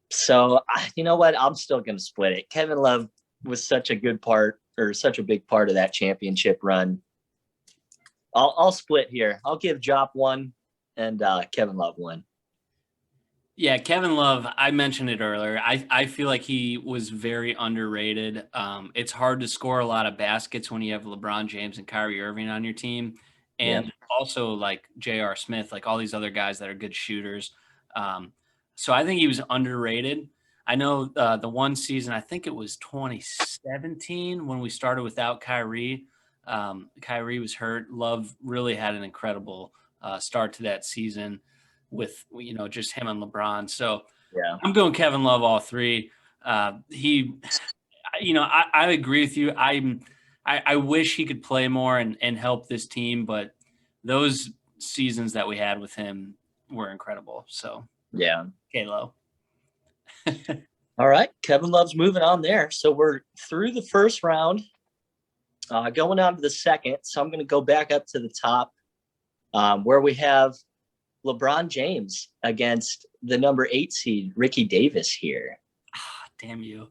So you know what? I'm still going to split it. Kevin Love was such a good part, or such a big part of that championship run. I'll split here. I'll give Jop one and Kevin Love one. Yeah, Kevin Love, I mentioned it earlier. I feel like he was very underrated. It's hard to score a lot of baskets when you have LeBron James and Kyrie Irving on your team. And also like J.R. Smith, like all these other guys that are good shooters. So I think he was underrated. I know the one season, I think it was 2017 when we started without Kyrie. Kyrie was hurt. Love really had an incredible start to that season with, you know, just him and LeBron. So Yeah, I'm going Kevin Love all three. He, you know, I agree with you. I wish he could play more and help this team, but those seasons that we had with him were incredible. So yeah. K-Lo. All right, Kevin Love's moving on there. So we're through the first round, going on to the second. So I'm going to go back up to the top, where we have LeBron James against the number 8 seed Ricky Davis here. Damn you.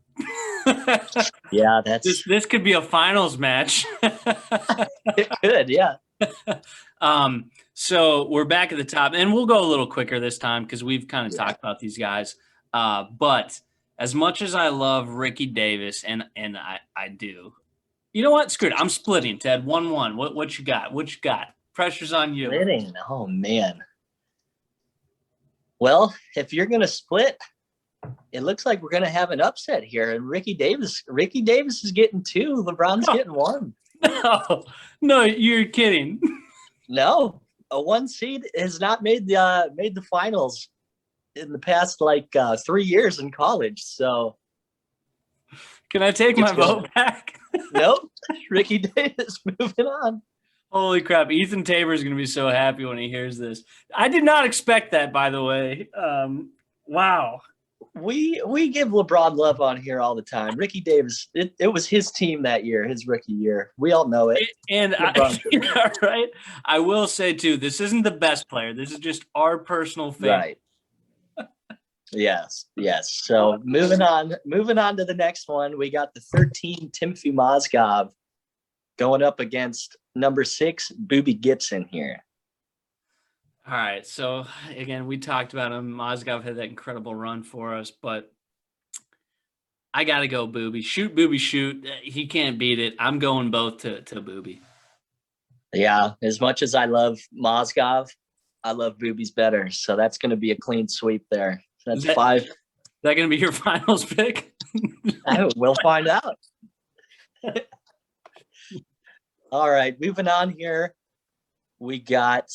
Yeah, that's This could be a finals match. it could, yeah. So we're back at the top, and we'll go a little quicker this time because we've kind of talked about these guys. But as much as I love Ricky Davis, and I do, you know what? Screw it. I'm splitting, Ted. 1-1. What you got? What you got? Pressure's on you. Splitting. Oh man. Well, if you're gonna split, it looks like we're gonna have an upset here. And Ricky Davis is getting 2. LeBron's getting 1. No, you're kidding. No, a 1 seed has not made the finals in the past 3 years in college. So Can I take my vote back? nope. Ricky Davis moving on. Holy crap. Ethan Tabor is going to be so happy when he hears this. I did not expect that, by the way. Wow. We give LeBron love on here all the time. Ricky Davis, it was his team that year, his rookie year. We all know it. And right. I will say too, this isn't the best player. This is just our personal favorite. Right. Yes. So moving on to the next one. We got the 13 Timothy Mozgov going up against number 6 Booby Gibson here. All right. So again, we talked about him. Mozgov had that incredible run for us, but I got to go Booby. Shoot, Booby, shoot. He can't beat it. I'm going both to Booby. Yeah. As much as I love Mozgov, I love Boobies better. So that's going to be a clean sweep there. That's 5. Is that going to be your finals pick? We'll find out. All right. Moving on here. We got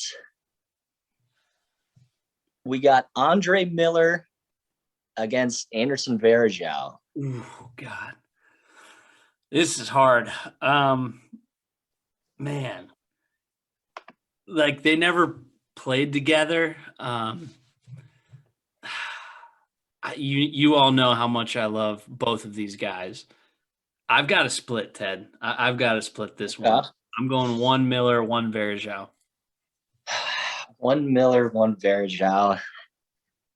Andre Miller against Anderson Varagio. Oh God, this is hard. Man, like they never played together. You all know how much I love both of these guys. I've got to split, Ted. I've got to split this one. Yeah. I'm going 1 Miller, 1 Varagio. 1 Miller, 1 Varagio.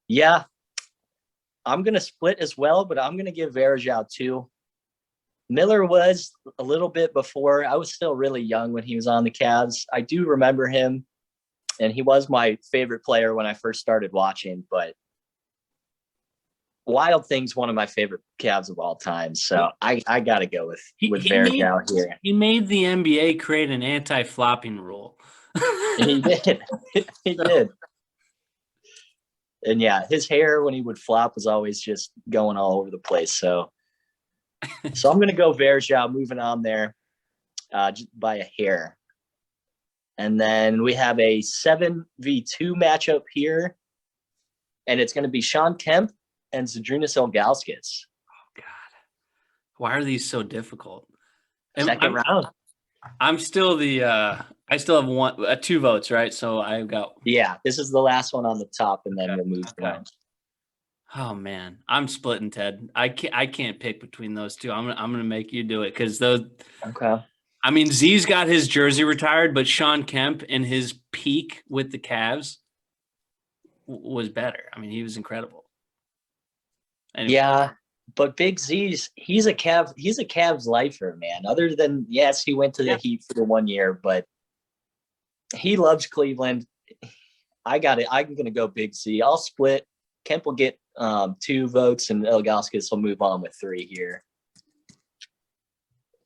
Yeah, I'm going to split as well, but I'm going to give Varagio 2. Miller was a little bit before. I was still really young when he was on the Cavs. I do remember him, and he was my favorite player when I first started watching, but Wild Thing's one of my favorite Cavs of all time, so I got to go with He Varagio here. He made the NBA create an anti-flopping rule. He did. He did. And yeah, his hair when he would flop was always just going all over the place. So I'm going to go Varagio, moving on there just by a hair. And then we have a 7v2 matchup here. And it's going to be Sean Kemp and Zydrunas Ilgauskas. Oh, God. Why are these so difficult? Second round. I'm still I still have 2 votes, right? So I've got. Yeah, this is the last one on the top, and then we'll move on. Oh man, I'm splitting, Ted. I can't pick between those two. I'm gonna make you do it because those. Okay. I mean, Z's got his jersey retired, but Sean Kemp in his peak with the Cavs was better. I mean, he was incredible. Anyway. Yeah, but Big Z's he's a Cavs lifer, man. Other than yes, he went to the Heat for the 1 year, but he loves Cleveland. I got it. I'm gonna go Big Z. I'll split. Kemp will get 2 votes, and Ilgauskas will move on with 3 here.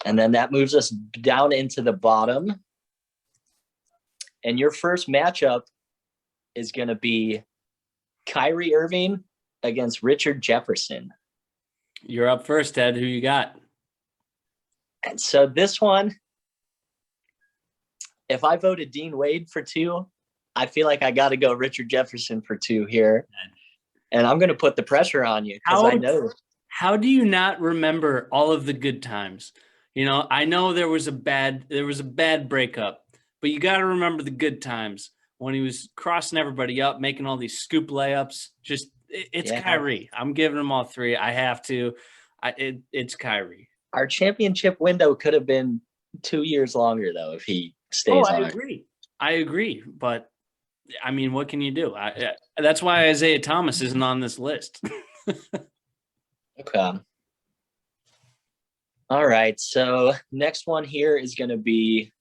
And then that moves us down into the bottom. And your first matchup is going to be Kyrie Irving against Richard Jefferson. You're up first, Ted. Who you got? And so this one, if I voted Dean Wade for 2, I feel like I got to go Richard Jefferson for 2 here. And I'm going to put the pressure on you because I know. How do you not remember all of the good times? You know, I know there was a bad breakup, but you got to remember the good times when he was crossing everybody up, making all these scoop layups. It's Kyrie. I'm giving them all 3. I have to. It's Kyrie. Our championship window could have been 2 years longer, though, if he stays on. I agree. But, I mean, what can you do? That's why Isaiah Thomas isn't on this list. Okay. All right. So next one here is going to be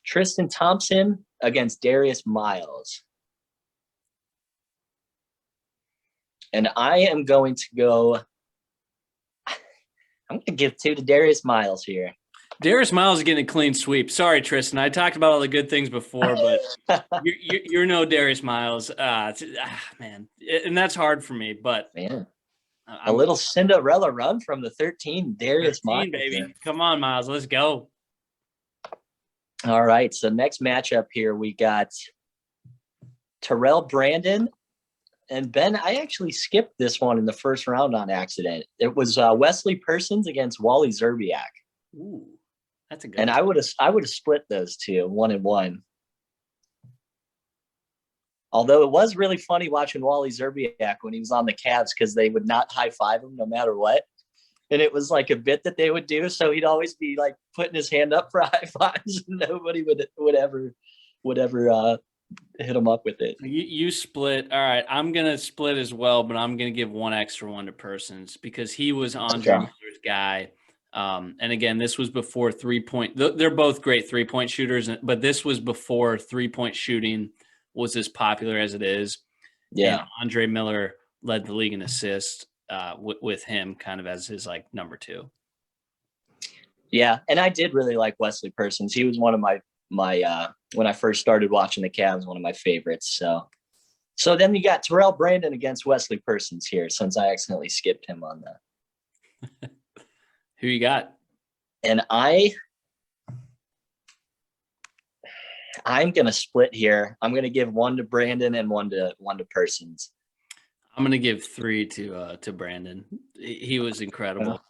Tristan Thompson against Darius Miles. And I am going to go. I'm going to give 2 to Darius Miles here. Darius Miles is getting a clean sweep. Sorry, Tristan. I talked about all the good things before, but you're no Darius Miles. Man. And that's hard for me, but. Man. A little Cinderella run from the 13, Darius 13, Miles. Baby. Come on, Miles. Let's go. All right. So next matchup here, we got Terrell Brandon. And Ben, I actually skipped this one in the first round on accident. It was Wesley Persons against Wally Zerbiak. Ooh, that's a good And I would have split those 2, 1-1. Although it was really funny watching Wally Zerbiak when he was on the Cavs because they would not high-five him no matter what. And it was like a bit that they would do. So he'd always be like putting his hand up for high fives and nobody would ever hit him up with it. You split. All right. I'm going to split as well, but I'm going to give 1 extra one to Persons because he was Andre Miller's guy. And again, this was before 3-point. They're both great 3-point shooters, but this was before 3-point shooting was as popular as it is. Yeah. And Andre Miller led the league in assists with him kind of as his like number 2. Yeah. And I did really like Wesley Persons. He was one of my when I first started watching the Cavs, one of my favorites. So then you got Terrell Brandon against Wesley Persons here, since I accidentally skipped him on that. Who you got? And I'm going to split here. I'm going to give 1 to Brandon and 1 to Persons. I'm going to give 3 to Brandon. He was incredible.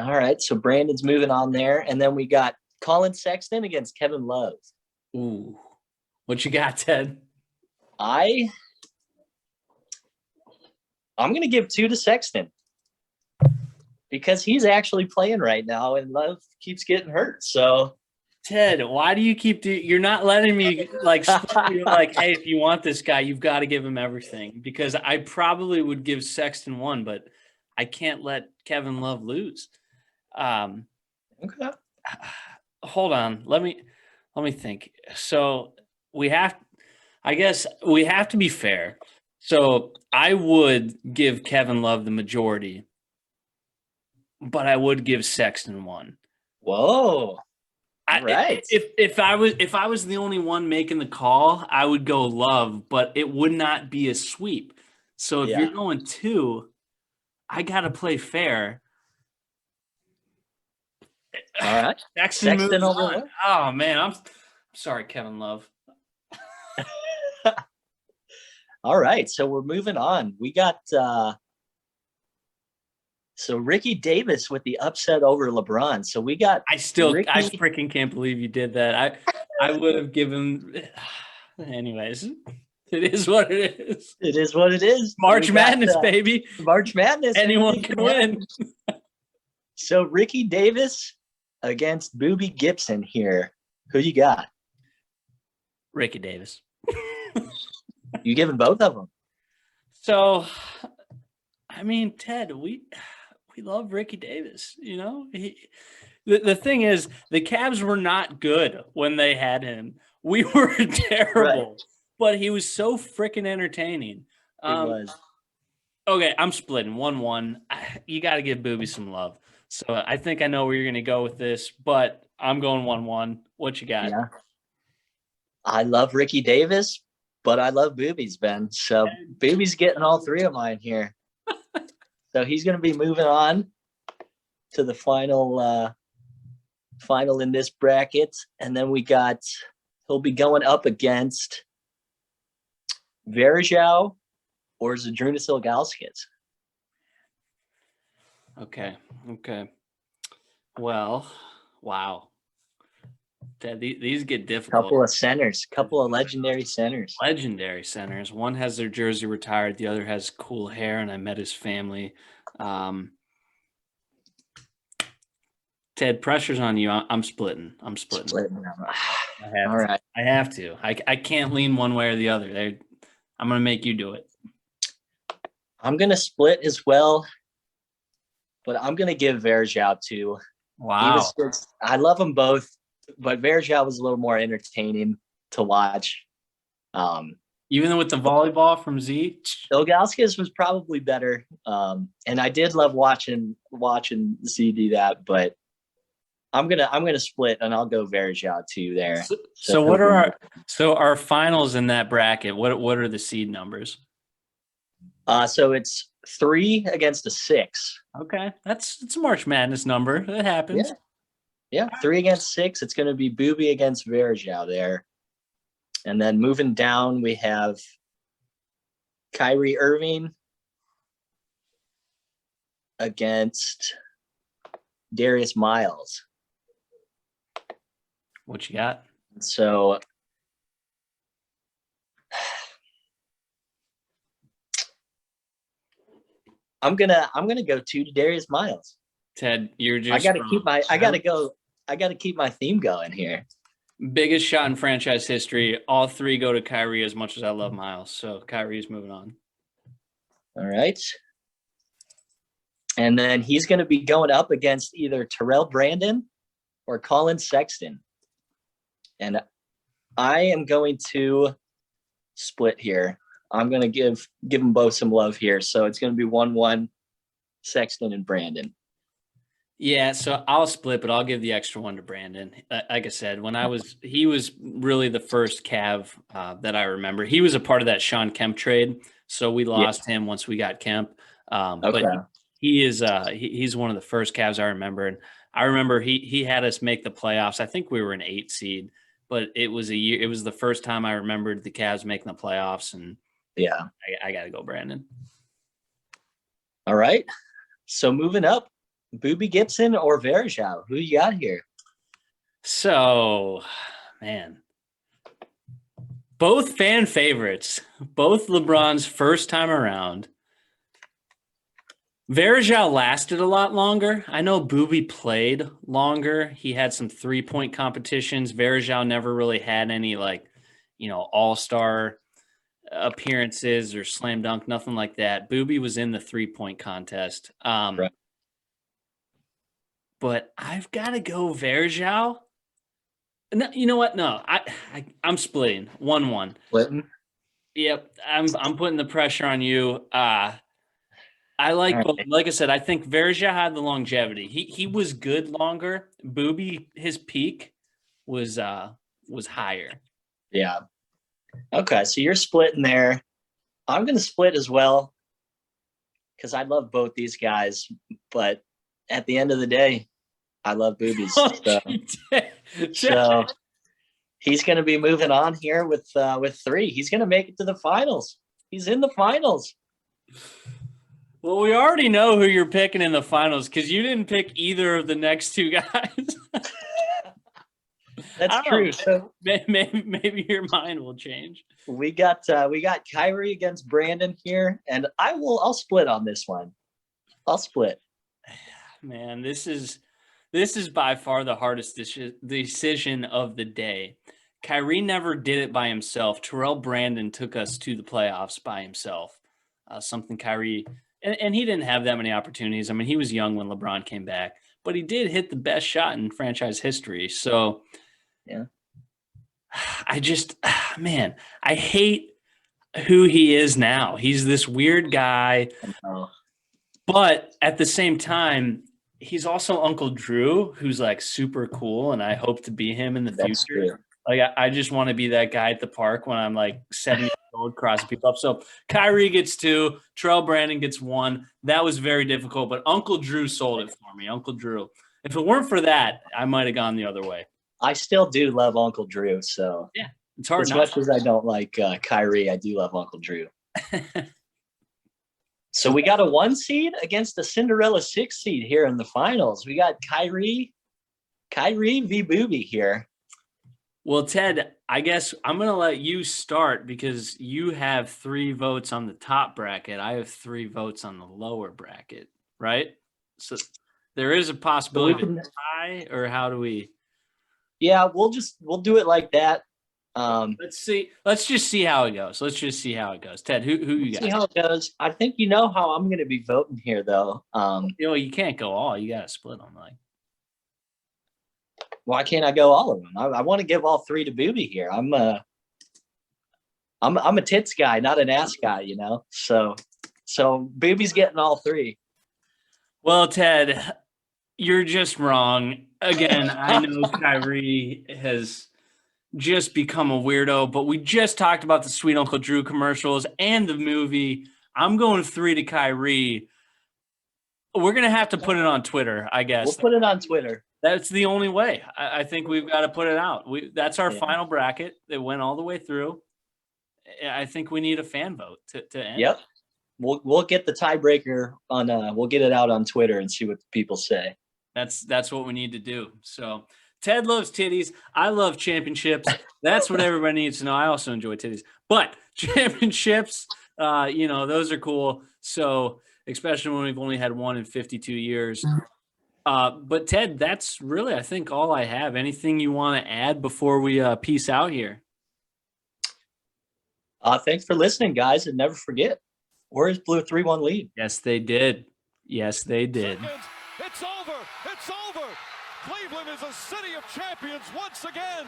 All right. So Brandon's moving on there. And then we got Colin Sexton against Kevin Love. Ooh. What you got, Ted? I'm going to give 2 to Sexton because he's actually playing right now and Love keeps getting hurt. So Ted, why do you keep you're not letting me like hey, if you want this guy, you've got to give him everything, because I probably would give Sexton 1, but I can't let Kevin Love lose. Okay. Hold on. Let me think. So I guess we have to be fair. So I would give Kevin Love the majority, but I would give Sexton one. Whoa. All right. If I was the only one making the call, I would go Love, but it would not be a sweep. So if you're going two, I gotta play fair. All right. Sexton moves over on. Love. Oh man, I'm sorry, Kevin Love. All right. So we're moving on. We got so Ricky Davis with the upset over LeBron. So we got I freaking can't believe you did that. I would have given anyways. It is what it is. It is what it is. March Madness, baby. March Madness. Anyone can win. So Ricky Davis against Boobie Gibson here. Who you got? Ricky Davis. You giving both of them? So, I mean, Ted, we love Ricky Davis. You know, the thing is, the Cavs were not good when they had him. We were terrible, but he was so freaking entertaining. He was. Okay, I'm splitting 1-1. You got to give Boobie some love. So I think I know where you're going to go with this, but I'm going 1-1. What you got? Yeah. I love Ricky Davis, but I love Boobie's, Ben. So Boobie's getting all three of mine here. So he's going to be moving on to the final in this bracket. And then he'll be going up against Varagio or Zydrunas Ilgauskas. Okay. Well, wow. These get difficult. Couple of legendary centers. Legendary centers. One has their jersey retired. The other has cool hair, and I met his family. Ted, pressure's on you. I'm splitting. All right. I have to. I can't lean one way or the other. I'm going to make you do it. I'm going to split as well, but I'm going to give Varagio two. Wow. I love them both, but Varagio was a little more entertaining to watch. Even with the volleyball from Z? Ilgauskas was probably better. And I did love watching Z do that, but I'm gonna split and I'll go Varagio two there. So what are our finals in that bracket? What are the seed numbers? So it's 3 against a 6. Okay, it's a March Madness number. That happens. Yeah, 3 against 6. It's going to be Boobie against Varagio there, and then moving down we have Kyrie Irving against Darius Miles. What you got? So I'm gonna go 2 to Darius Miles. Ted, you're just I gotta keep my theme going here. Biggest shot in franchise history. All 3 go to Kyrie as much as I love Miles. So Kyrie's moving on. All right. And then he's going to be going up against either Terrell Brandon or Colin Sexton. And I am going to split here. I'm going to give them both some love here. So it's going to be 1-1 Sexton and Brandon. Yeah, so I'll split, but I'll give the extra one to Brandon. Like I said, he was really the first Cav that I remember. He was a part of that Sean Kemp trade, so we lost him once we got Kemp. But he is he's one of the first Cavs I remember, and I remember he had us make the playoffs. I think we were an 8 seed, but it was the first time I remembered the Cavs making the playoffs, and I got to go Brandon. All right, so moving up. Boobie Gibson or Varagio? Who you got here? So, man, both fan favorites, both LeBron's first time around. Varagio lasted a lot longer. I know Boobie played longer. He had some 3-point competitions. Varagio never really had any all-star appearances or slam dunk, nothing like that. Boobie was in the 3-point contest. Right. But I've got to go Varagio. No, you know what? No, I'm splitting 1-1. Splitting? Yep, I'm putting the pressure on you. I like All both. right. Like I said, I think Varagio had the longevity. He was good longer. Booby, his peak was higher. Yeah. Okay. So you're splitting there. I'm going to split as well because I love both these guys. But at the end of the day, I love boobies. So he's going to be moving on here with 3. He's going to make it to the finals. He's in the finals. Well, we already know who you're picking in the finals because you didn't pick either of the next 2 guys. That's true. So maybe your mind will change. we got Kyrie against Brandon here, and I'll split on this one. I'll split. Man, this is by far the hardest decision of the day. Kyrie never did it by himself. Terrell Brandon took us to the playoffs by himself. Something Kyrie, and he didn't have that many opportunities. I mean, he was young when LeBron came back, but he did hit the best shot in franchise history. So, yeah, man, I hate who he is now. He's this weird guy, but at the same time, he's also Uncle Drew, who's like super cool, and I hope to be him in the future. True. Like I just want to be that guy at the park when I'm like 70 years old, crossing people up. So Kyrie gets 2, Terrell Brandon gets 1. That was very difficult, but Uncle Drew sold it for me. Uncle Drew. If it weren't for that, I might have gone the other way. I still do love Uncle Drew. So yeah, it's hard. As much as I don't like Kyrie, I do love Uncle Drew. So we got a 1 seed against a Cinderella 6 seed here in the finals. We got Kyrie v. Booby here. Well, Ted, I guess I'm going to let you start because you have 3 votes on the top bracket. I have 3 votes on the lower bracket, right? So there is a possibility to tie, or how do we? Yeah, we'll do it like that. Let's see. Let's just see how it goes. Ted, who you got? See how it goes. I think you know how I'm going to be voting here, though. You can't go all. You got to split them, like. Why can't I go all of them? I want to give all 3 to Booby here. I'm a tits guy, not an ass guy, you know. So Booby's getting all 3. Well, Ted, you're just wrong. Again, I know Kyrie has just become a weirdo, but we just talked about the Sweet Uncle Drew commercials and the movie. I'm going 3 to Kyrie. We're going to have to put it on Twitter, I guess. We'll put it on Twitter. That's the only way. I think we've got to put it out. That's our final bracket. It went all the way through. I think we need a fan vote to end. Yep. We'll get the tiebreaker on. We'll get it out on Twitter and see what the people say. That's what we need to do. So Ted loves titties. I love championships. That's what everybody needs to know. I also enjoy titties, but championships, those are cool. So especially when we've only had one in 52 years. But Ted, that's really, I think, all I have. Anything you want to add before we peace out here? Thanks for listening, guys, and never forget, Warriors blew a 3-1 lead. Yes, they did. Yes, they did. It's over. It's over. Cleveland is a city of champions once again.